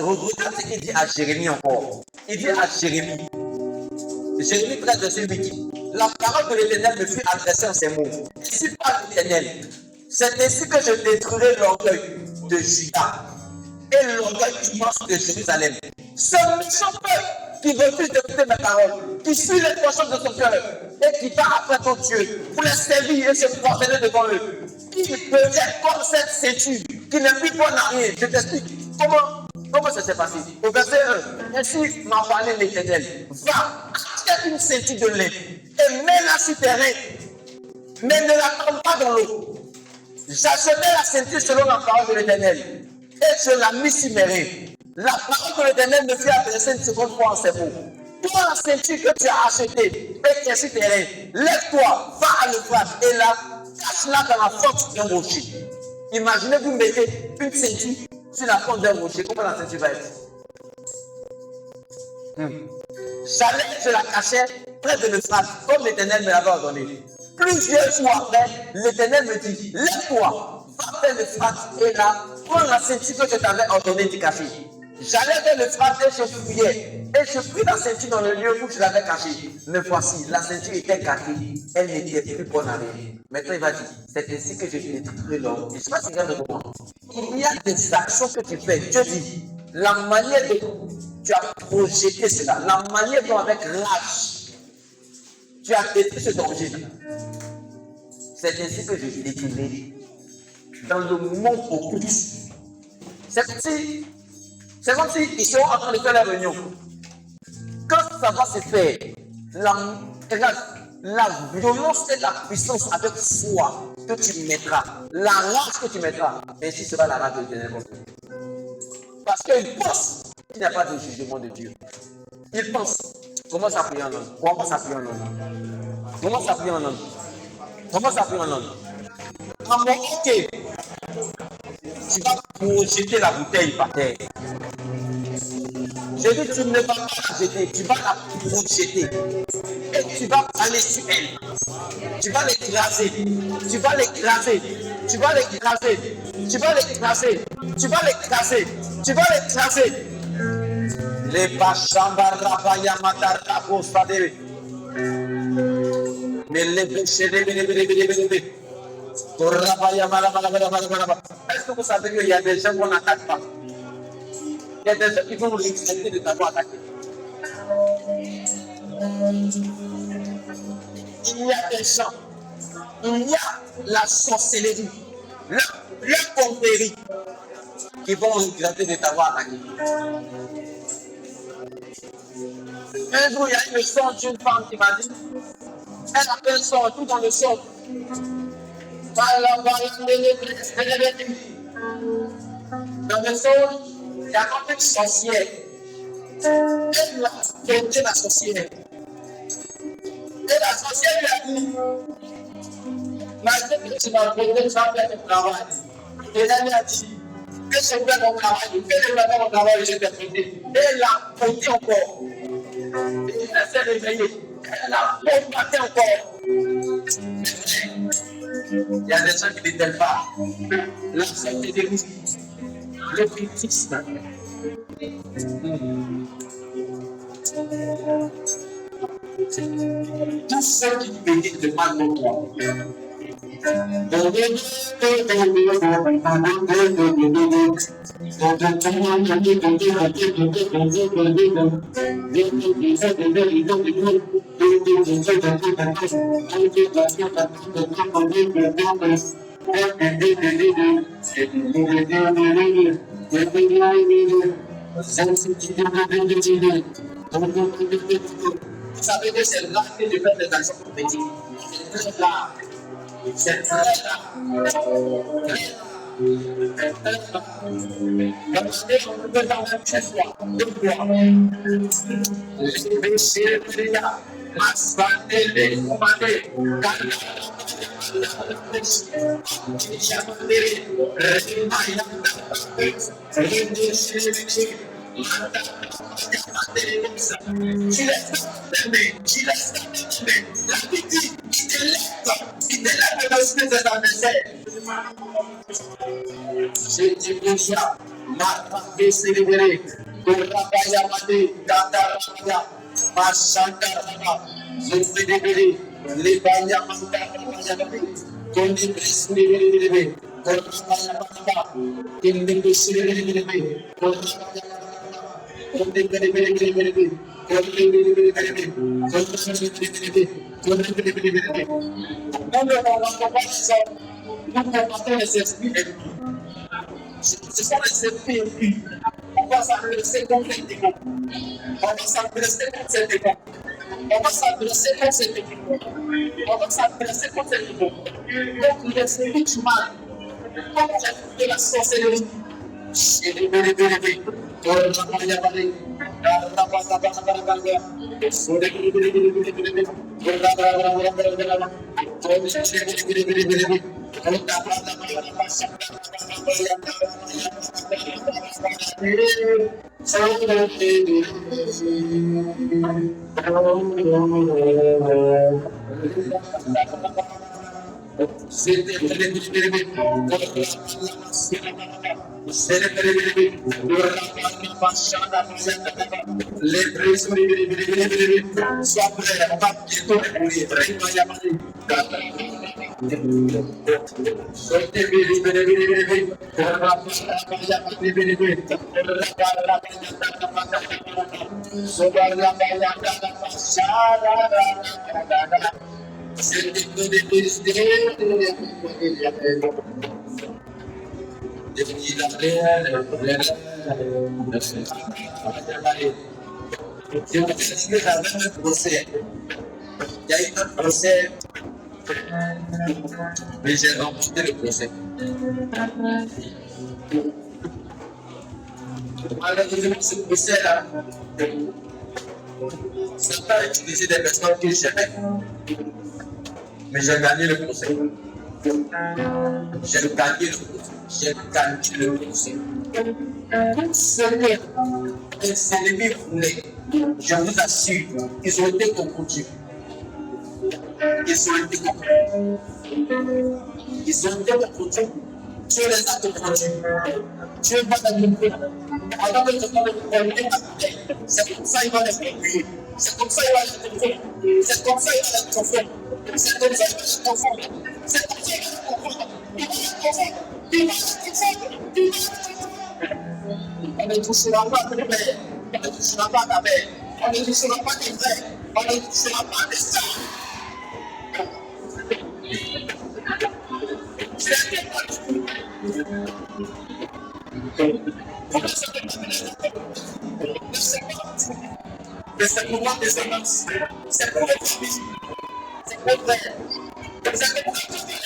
qu'il dit à Jérémie encore. Il dit à Jérémie, Jérémie 13, verset 8, la parole de l'Éternel me fut adressée en ces mots. Ici par l'Éternel, c'est ainsi que je détruirai l'orgueil de Juda et l'orgueil immense de Jérusalem. Ce méchant peuple qui refuse d'écouter mes paroles, qui suit les prochains de son cœur et qui va après ton Dieu pour les servir et se prosterner devant eux. Qui devient comme cette ceinture qui ne vit pas en rien. Je t'explique comment ça s'est passé. Au verset 1, ainsi m'a parlé l'Éternel. Va, achète une ceinture de lin et mets-la sur tes reins, mais ne la tombe pas dans l'eau. J'achetai la ceinture selon la parole de l'Éternel et je la mis sur mes reins. La parole de l'Éternel me fit adresser une seconde fois en ces mots. Toi, la ceinture que tu as achetée et qui est sur tes reins, lève-toi, va à l'Euphrate et là, cache-la dans la force d'un rocher. Imaginez vous mettez une ceinture sur la force d'un rocher, comment la ceinture va être? J'allais, je la cachais près de l'Euphrate, comme l'Éternel me l'avait ordonné. Plusieurs jours après, l'Éternel me dit, lève-toi, va vers l'Euphrate et là, prends la ceinture que je t'avais ordonné de cacher. J'allais vers l'Euphrate et je fouillais. Et je pris la ceinture dans le lieu où je l'avais cachée. Mais voici, la ceinture était gâtée. Elle n'était plus bonne à rien. Maintenant, il va dire, c'est ainsi que je détruirai l'homme. Je ne sais pas si vous avez compris. Il y a des actions que tu fais. Dieu dit, la manière dont tu as projeté cela, la manière dont avec rage, tu as détruit ce danger. C'est ainsi que je détruirai dans le monde occulte. C'est comme si C'est comme s'ils sont en train de faire la réunion. Quand ça va se faire, la violence et la puissance avec foi que tu mettras, la rage que tu mettras, ainsi sera la rage de l'Éternel. Parce qu'il pense qu'il n'y a pas de jugement de Dieu. Il pense. Comment ça prie en langue? Comment ça prie en langue? Comment ça prie en langue? Comment ça prie en langue? Quand ok, tu vas projeter la bouteille par terre. Je dis, tu ne vas pas la jeter, tu vas la projeter. Et tu vas aller sur elle. Tu vas l'écraser. Tu vas l'écraser. Tu vas l'écraser. Tu vas l'écraser. Tu vas l'écraser. Tu vas l'écraser. Les bachamba rabaya matara postade. Mais les péchés de est-ce que vous savez qu'il y a des gens qu'on n'attaque pas? Il y a des gens qui vont nous accepter de t'avoir attaqué. Il y a des gens, il y a la sorcellerie, la pomperie qui vont regretter de t'avoir attaqué. Un jour, il y a une son d'une femme qui m'a dit, elle a fait un son, tout dans le son. Dans le son, il y a comme une sorcière. Elle a prêté la sorcière. Et la sorcière lui a dit, maintenant que tu m'as prêté, tu vas faire ton travail. Et elle lui a dit, que je fais mon travail, fais vraiment mon travail, je t'ai prêté. Et elle a prêté encore. Et elle s'est réveillée. Elle a combattu encore. Il y a des gens qui ne détellent pas. La sorcellerie, le critisme. Tous ceux qui méditent de mal pour toi. Vous savez que c'est là que je fais des actions prophétiques. C'est très là. C'est très là. On peut dans la pièce là. Deux fois. Les péchés, les gars. Les tu laisses la pitié, il te lève le esprit de ton adversaire. J'ai dit déjà, ma fille s'est libérée, pour Rabaya Madi, Tatarabaya, ma Shankaraba, je suis libéré, les Baya Madi, qu'on est pris libéré, pour Rabaya Madi, qu'il n'est plus libéré, pour Rabaya Madi. Nous ne les esprits. Ce sont les esprits. On va s'adresser contre les démons. On va s'adresser contre ces démons. On va s'adresser contre ces démons. On va s'adresser contre ces démons. Donc l'esprit du mal. Comme l'esprit de la sorcellerie. Je me suis dit avec le procès. Il y a eu un procès, mais j'ai remporté le procès. Malheureusement, ce procès-là, ça n'a pas utilisé des personnes que j'aimais, mais j'ai gagné le procès. J'ai gagné le procès. Les ennemis voulaient, je vous assure, ils ont été confondus. Ils ont été confondus. Dieu les a confondus. Dieu va les confondre. Avant de te c'est comme ça qu'il va les conduire. C'est comme ça qu'il va les confondre. C'est comme ça qu'il va les confondre. C'est comme ça qu'il va les confondre. C'est comme ça qu'il va les confondre. Il va les confondre. Il va les confondre. On ne touchera pas à ton père. On ne touchera pas à ta mère. On ne touchera pas à tes frères. On ne touchera pas à tes sœurs. Mais c'est pour moi des avances. C'est pour les familles. C'est pour les frères. C'est pour les familles.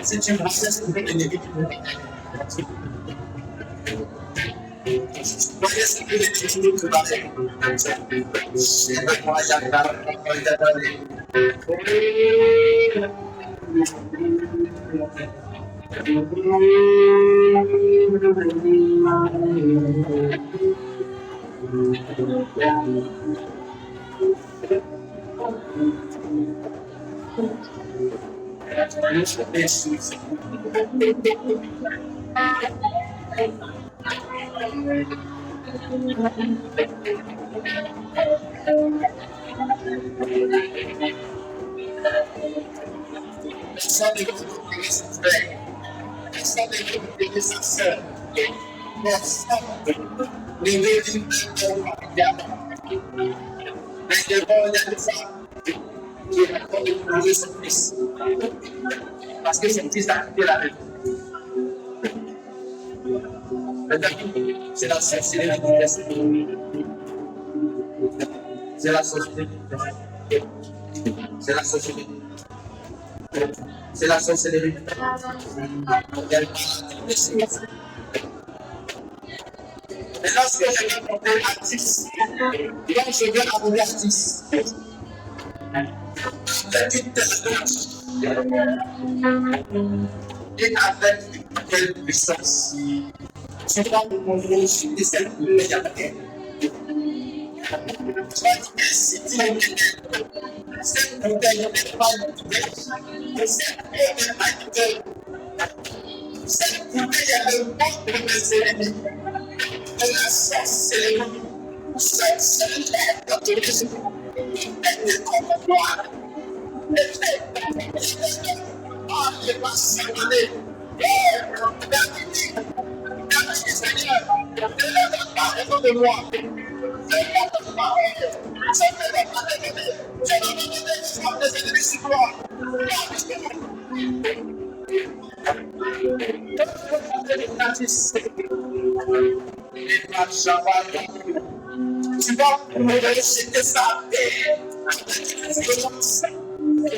C'est une grossesse pour l'ennemi. Voyez ce que l'ennemi nous préparait. Parce que c'est fils d'acquitter la vie. C'est la sorcellerie qui reste. C'est la sorcellerie. C'est la sorcellerie. C'est la sorcellerie. Et lorsque je vais monter artiste, donc je vais avoir artiste. Avec une telle et avec quelle puissance. Tu vas me montrer sur les scènes immédiatement. Tu vas inciter cette bouteille n'est pas une bouteille. Cette bouteille n'est pas une bouteille. Cette bouteille est le monde de mes ennemis. De la sorcellerie. Cette sorcellerie dans tous les jours. Elle est contre moi. Elle va s'amener. Seigneur, ne laisse pas raison de moi. Je ne pas raison. Je ne vais pas t'aider. Je ne vais pas t'aider des ennemis sur toi. Tu vas me rejeter sa paix avec une violence.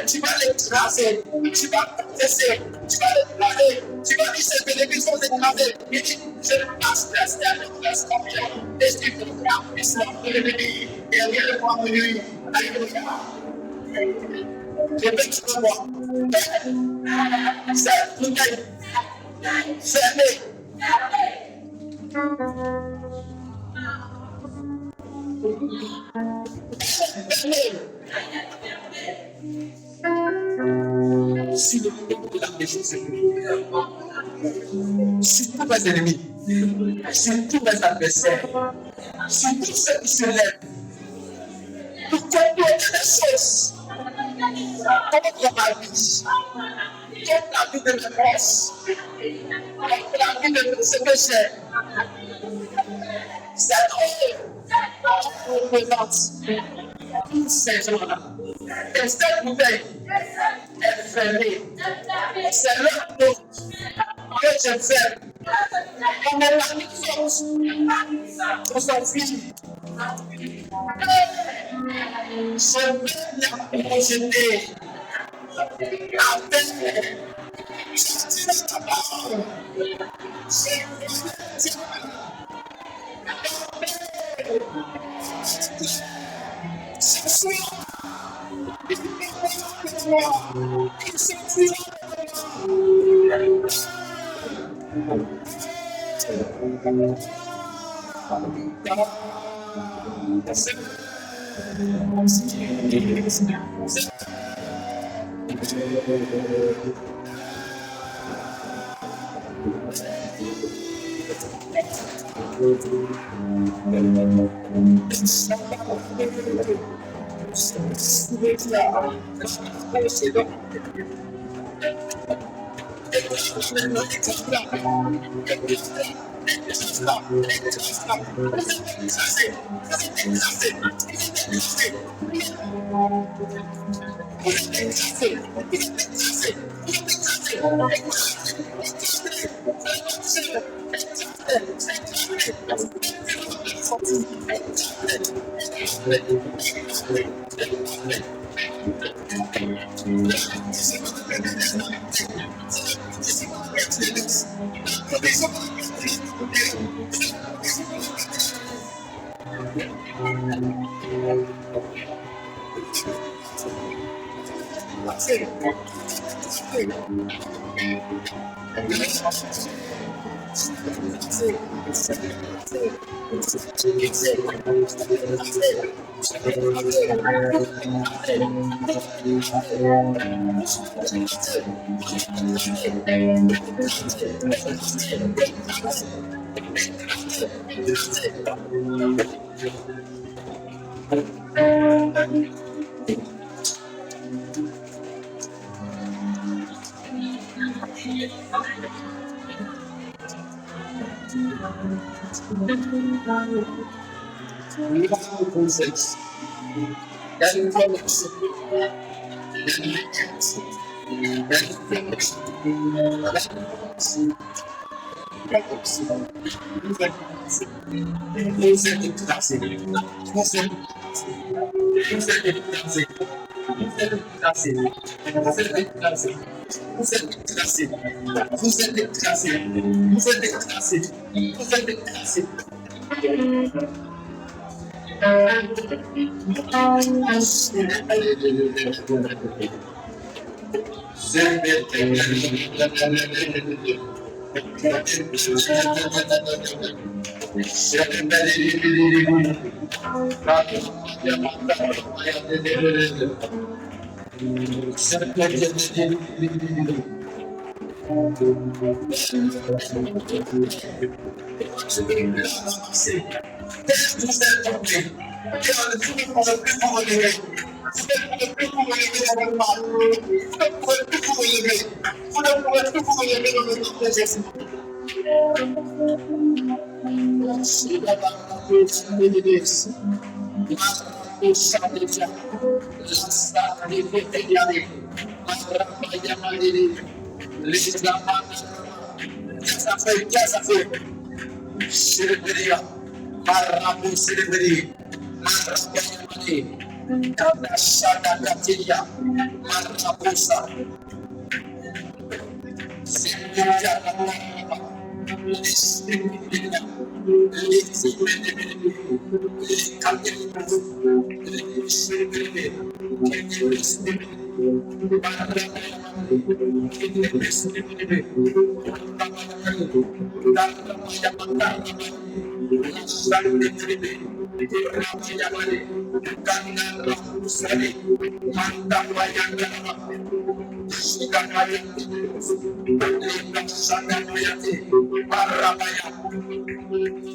Tu vas l'écraser, tu vas confesser, tu vas l'écraser, tu vas dire ses bénéfices sont écrasés. Il dit, je passe la terre de la scorpion et je te frappe puissant de l'ennemi. Et rien ne pourra me nuire. Alléluia. Répète-le moi. C'est bouteille. Fermée. Si le monde de la maison, c'est sur tous mes ennemis, sur tous mes adversaires, sur tous ceux qui se lèvent, pour compléter les choses, contre ma vie, contre la vie de mes proches, contre la vie de ce que j'ai. C'est trop représente tous ces gens-là. Et cette bouteille est fermée. C'est leur porte que je ferme. On est la puissance pour son fils. Je vais la projeter avec la parole. Ce soir, il est moi. Il s'enfuira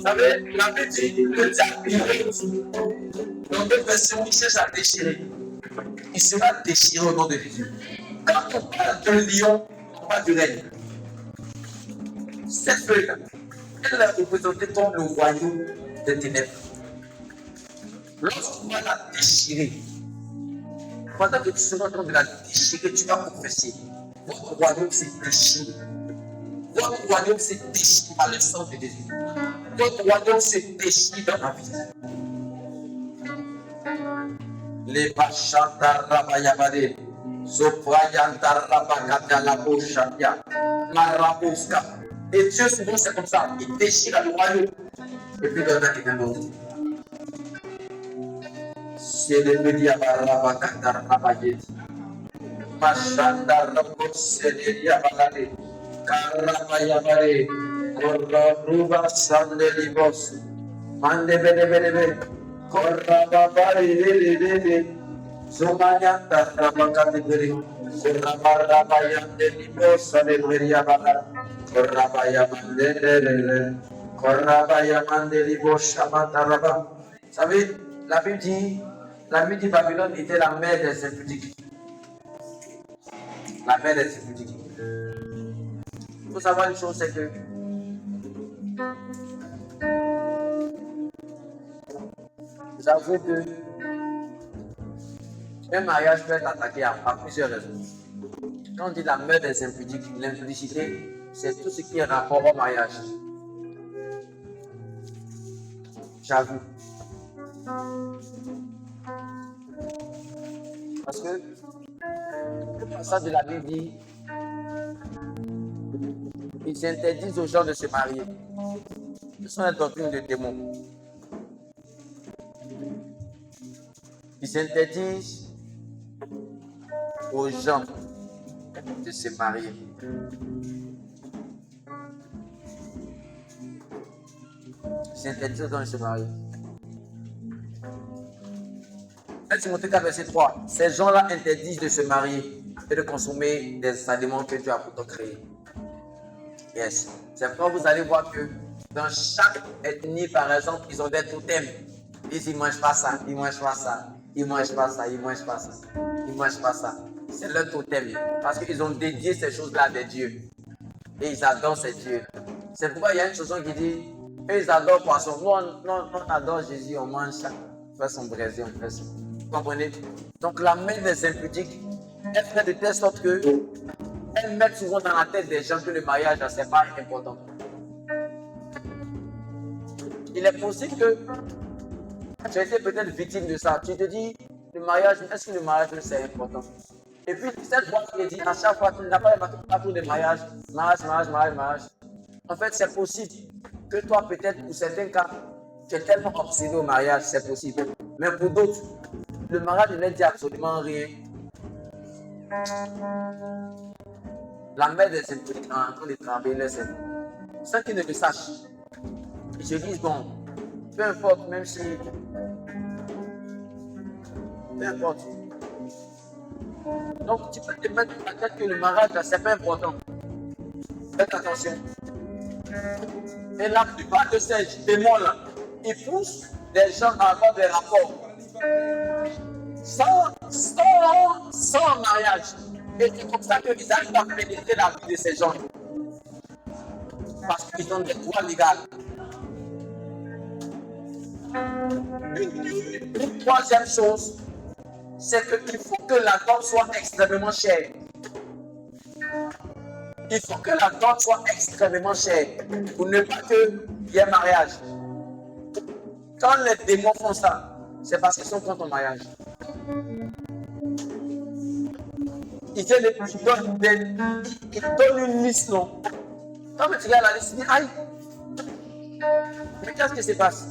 savez, la petite, le diable, dans deux versions, il cherche à déchirer. Il sera déchiré au nom de Jésus. Quand on parle d'un lion, on parle du règne. Cette feuille-là, elle a représenté comme le royaume des ténèbres. Lorsqu'on va la déchirer, pendant que tu seras en train de la déchirer, tu vas confesser. Votre royaume s'est déchiré. Votre royaume s'est déchiré par le sang de Jésus. Votre royaume s'est déchiré dans la vie. Les Bachata Rabayabade, Soprayanta Rabakata la Boshatia, Maraboska. Et Dieu, souvent, c'est comme ça. Il déchire le royaume. Et puis, il y en a qui viennent d'autres. C'est le média Rabakata Rabayeti. Machanda Rabos, c'est le média Balade. Karabayabade, Korabuba Sandelibos, Mandebedebedebe. Korababari, Zumayanta Rabakatiberi, Korababayande Libosa de Veriabala, Korabayamande, Vous savez, la Bible dit Babylone était la mère des impudiques. La mère des impudiques. Il faut savoir une chose, c'est que vous avouez que un mariage peut être attaqué à plusieurs raisons. Quand on dit la mère des impudiques, l'impudicité, c'est tout ce qui est rapport au mariage. J'avoue. Parce que le passage de la Bible dit ils interdisent aux gens de se marier. Ce sont les doctrines de démons. Ils interdisent aux gens de se marier. Ils interdisent aux gens de se marier. 1 Timothée 4, verset 3. Ces gens-là interdisent de se marier et de consommer des aliments que Dieu a pourtant créés. Yes. C'est pourquoi vous allez voir que dans chaque ethnie, par exemple, ils ont des totems. Ils ne mangent pas ça, ils ne mangent pas ça, ils ne mangent pas ça, ils ne mangent pas ça, ils ne mangent pas ça. C'est leur totem. Parce qu'ils ont dédié ces choses-là à des dieux. Et ils adorent ces dieux. C'est pourquoi il y a une chanson qui dit eux, ils adorent poisson. Nous, on adore Jésus, on mange ça. On fait son brésil, on fait ça. Vous comprenez? Donc la main des impudiques, elle fait de telle sorte que elles mettent souvent dans la tête des gens que le mariage, c'est pas important. Il est possible que tu as été peut-être victime de ça. Tu te dis, le mariage, est-ce que le mariage c'est important? Et puis cette voix qui dit à chaque fois, tu n'as pas partout de mariage. En fait, c'est possible que toi, peut-être, pour certains cas, tu es tellement obsédé au mariage, c'est possible. Mais pour d'autres, le mariage ne dit absolument rien. La mère des impudiques en train de travailler les cerveau. Sans qu'ils ne le sachent, ils se disent, bon, peu importe, même si. Peu importe. Donc, tu peux te mettre dans la tête que le mariage, c'est pas important. Faites attention. Et la plupart de ces démons-là, ils poussent des gens à avoir des rapports sans mariage. Et c'est comme ça qu'ils arrivent à pénétrer la vie de ces gens. Parce qu'ils ont des droits légaux. Une troisième chose, c'est qu'il faut que la dot soit extrêmement chère. Il faut que la dot soit extrêmement chère pour ne pas qu'il y ait mariage. Quand les démons font ça, c'est parce qu'ils sont contre le mariage. Ils donnent une liste, non? Quand tu regardes la liste, tu dis, aïe, mais qu'est-ce qui se passe?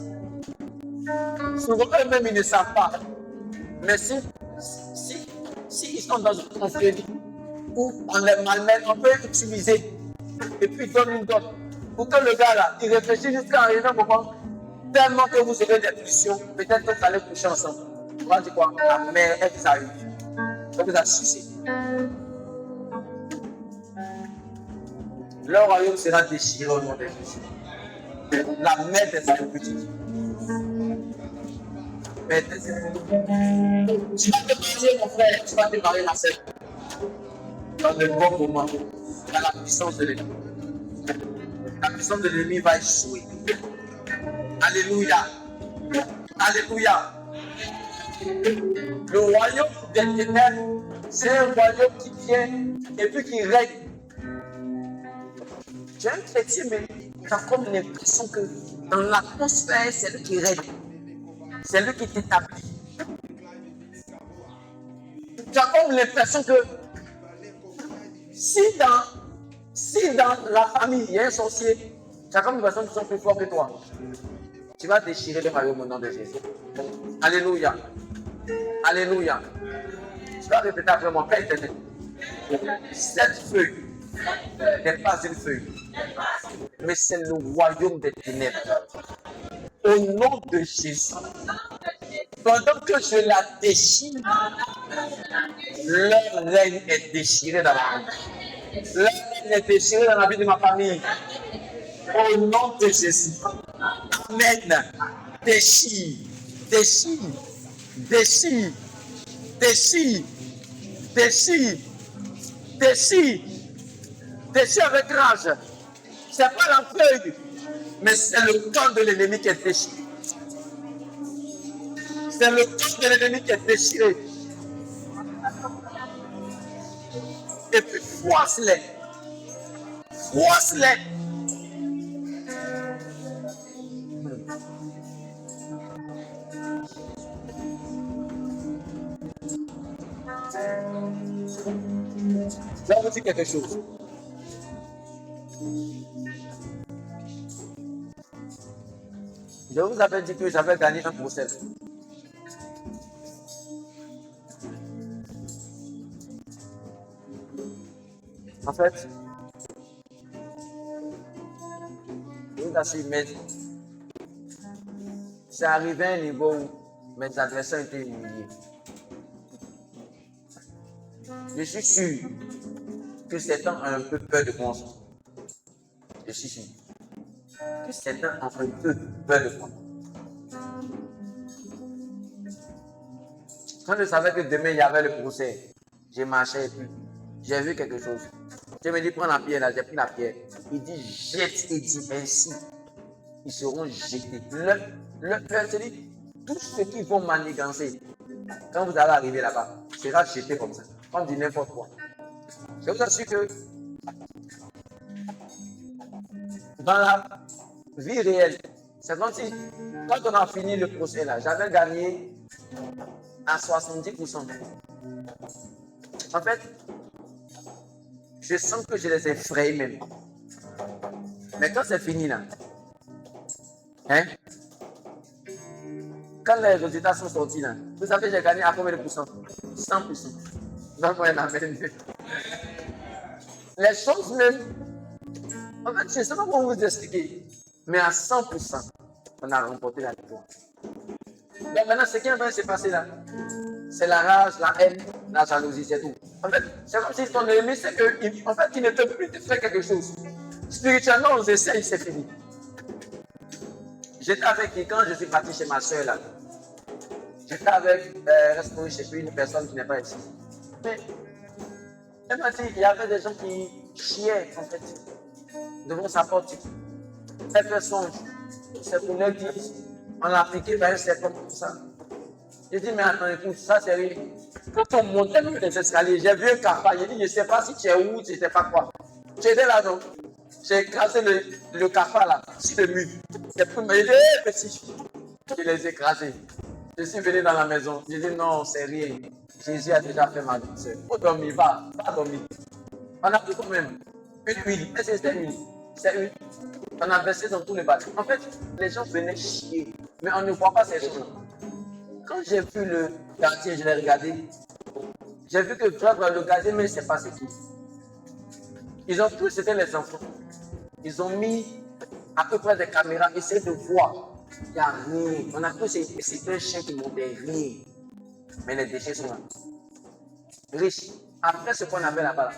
Souvent, eux-mêmes, ils ne savent pas. Mais si ils sont dans une confrérie où on les malmène, on peut utiliser et puis ils donnent une dot. Pour que le gars là, il réfléchit jusqu'à un moment, tellement que vous aurez des pulsions, peut-être que vous allez coucher ensemble. On va dire quoi? La mère, elle vous a eu. Elle vous a sucé. Le royaume sera déchiré au nom de Jésus. La mère des impudiques. Tu vas te marier, mon frère, tu vas te marier, ma sœur. Dans le bon moment, dans la puissance de l'ennemi. La puissance de l'ennemi va échouer. Alléluia. Alléluia. Le royaume des ténèbres, c'est un royaume qui vient et puis qui règne. Tu es un chrétien, mais tu as comme l'impression que dans l'atmosphère, c'est lui qui règne. C'est lui qui t'établit. Tu as comme l'impression que si dans la famille, il y a un sorcier, tu as comme l'impression qu'ils sont plus forts que toi. Tu vas déchirer le royaume au nom de Jésus. Alléluia. Alléluia. Tu vas répéter après moi, Père éternel. Cette feuille n'est pas une feuille, mais c'est le royaume des ténèbres. Au nom de Jésus. Pendant que je la déchire, leur règne est déchiré dans la vie. Leur règne est déchiré dans la vie de ma famille. Au nom de Jésus. Amen. Déchire, déchire, déchire, déchire, déchire, déchire, déchire avec rage. Ce n'est pas la feuille, mais c'est le camp de l'ennemi qui est déchiré. C'est le camp de l'ennemi qui est déchiré. Et puis froisse-les. Froisse-les. Je vais vous dire quelque chose. Je vous avais dit que j'avais gagné un procès. En fait, je vous assure, mais c'est arrivé à un niveau où mes adversaires étaient humiliés. Je suis sûr que certains ont un peu peur de moi. Je suis sûr que certains ont un peu peur de moi. Quand je savais que demain il y avait le procès, j'ai marché et puis j'ai vu quelque chose. Je me dis, prends la pierre là, j'ai pris la pierre. Il dit, jette, il dit ainsi. Ils seront jetés. Je dis, tous ceux qui vont manigancer, quand vous allez arriver là-bas, sera jeté comme ça, comme dit n'importe quoi. Je vous assure que dans la vie réelle, c'est comme si, quand on a fini le procès là, j'avais gagné à 70%. En fait, je sens que je les effraie même. Mais quand c'est fini là, hein, quand les résultats sont sortis là, vous savez, j'ai gagné à combien de pourcents? 100%. Donc, ouais, les choses même, en fait, je ne sais pas comment vous expliquer, mais à 100%, on a remporté la victoire. Donc maintenant, ce qui est en train de se passer là, c'est la rage, la haine, la jalousie, c'est tout. En fait, c'est comme si ton ennemi, c'est qu'en fait, il ne peut plus te faire quelque chose. Spirituellement, on essaye, c'est fini. J'étais avec qui quand je suis parti chez ma soeur là. J'étais avec, je sais plus, une personne qui n'est pas ici. Mais, elle m'a dit, il y avait des gens qui chiaient, en fait, devant sa porte. Elle fait songe. C'est pour leur dire, on l'a appliqué par un serpent comme ça. J'ai dit, mais attends, écoute, ça c'est rien. Quand on montait les escaliers, j'ai vu un cafard. J'ai dit, je ne sais pas si tu es où, tu ne sais pas quoi. Tu étais là, non? J'ai écrasé le cafard là, sur le mur. J'ai pris mes petits. Je les ai écrasés. Je suis venu dans la maison. J'ai dit, non, c'est rien. Jésus a déjà fait ma douceur. Faut dormir, va dormir. On a pris quand même une huile. Est-ce que c'était une huile? C'est une. On a versé dans tous les bâtiments. En fait, les gens venaient chier. Mais on ne voit pas ces gens-là. Quand j'ai vu le quartier, je l'ai regardé. J'ai vu que le gardien, mais c'est pas ce qui. Ils ont tous, c'était les enfants. Ils ont mis à peu près des caméras, essayer de voir. Il n'y a rien. On a cru que c'était un chien qui montait rien. Mais les déchets sont là. Riches. Après ce qu'on avait là-bas.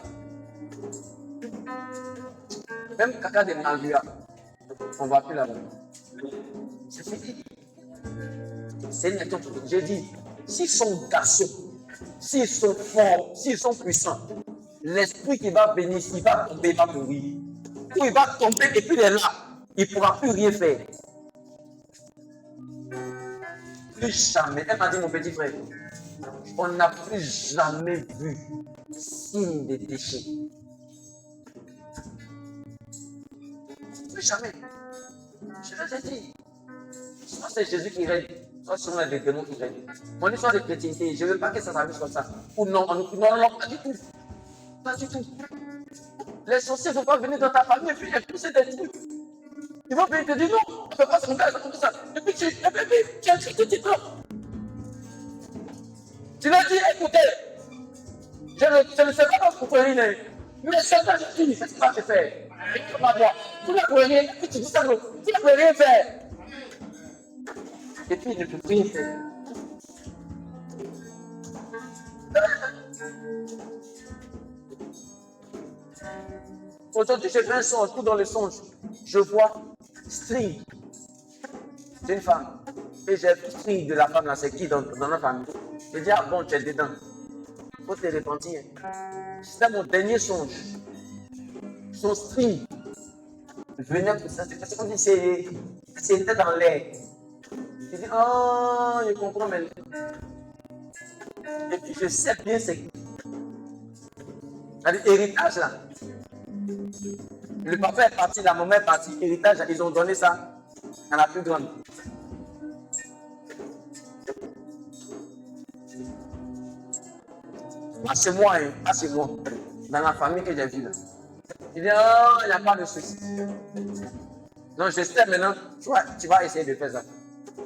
Même caca de Malvia, on ne va plus là-bas. C'est fini. C'est une méthode. J'ai dit, s'ils sont garçons, s'ils sont forts, s'ils sont puissants, l'esprit qui va venir, s'il va tomber, il va mourir. Ou il va tomber et puis il est là. Il ne pourra plus rien faire. Plus jamais. Elle m'a dit, mon petit frère, on n'a plus jamais vu signe de déchets. Plus jamais. Je vous ai dit. Soit c'est Jésus qui règne, soit ce sont les démons qui règnent. Mon histoire de chrétienté, je ne veux pas que ça s'amuse comme ça. Ou non, non, pas du tout. Pas du tout. Les sorciers ne vont pas venir dans ta famille et puis pousser des trucs. Ils vont venir te dire non, on ne peut pas se faire comme ça. Et puis tu as dit que tu te Tu l'as dit, écoutez, je ne sais pas pourquoi vous prenez, mais c'est ça que je dis, c'est ce que tu vas faire. Et comme moi, vous ne pouvez rien, et puis tu dis ça, vous ne pouvez rien faire. Et puis il ne peut rien faire. Aujourd'hui, j'ai fait un songe, tout dans le songe. Je vois string. C'est une femme. Et j'ai string de la femme là, c'est qui dans la famille? Je dis, ah bon, tu es dedans. Il faut te repentir. C'était mon dernier songe. Son string venait pour ça. C'est comme si c'était dans l'air. Je dis, oh, je comprends maintenant. Et puis je sais bien c'est l'héritage là. Le papa est parti, la maman est partie, héritage, ils ont donné ça à la plus grande. Ah, c'est moi, hein. Ah, c'est moi. Dans la famille que j'ai vue là. Il dit, oh, il n'y a pas de souci. Donc je sais maintenant, tu vas essayer de faire ça.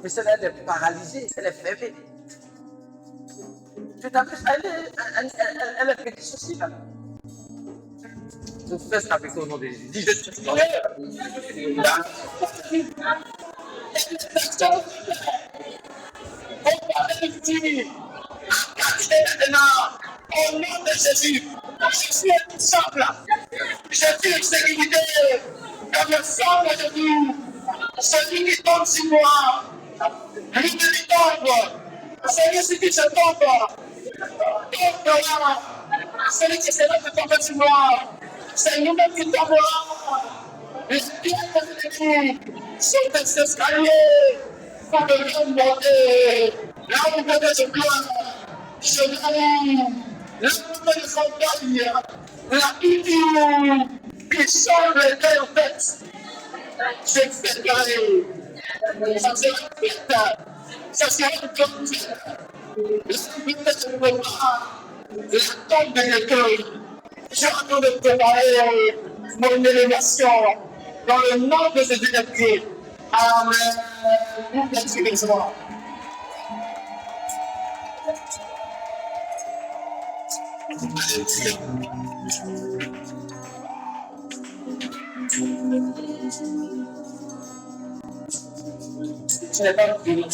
Mais celle-là, elle est paralysée, elle est fermée. Tu t'appelles, elle est petite souci là. Donc fais ça avec au nom de Jésus. Dis, je suis frère. Maintenant, au nom de Jésus, je suis simple. Je suis une sécurité. Comme le sang de Jésus, celui qui tombe sur moi, lui qui tombe, celui qui se tombe, celui qui sera de tomber sur moi, c'est lui-même qui tombera. Les pierres de l'écrit sont des escaliers pour me monter. Là où je gloire, je loue. Là où je montagne, la culture qui semble être en fait. Je fais carré. Ça sera fait. Ça sera comme ça. La tombe de l'écueil. Je suis en train de préparer mon élévation dans le nom de Jésus-Christ. Amen. Excusez-moi. Je n'ai pas fini.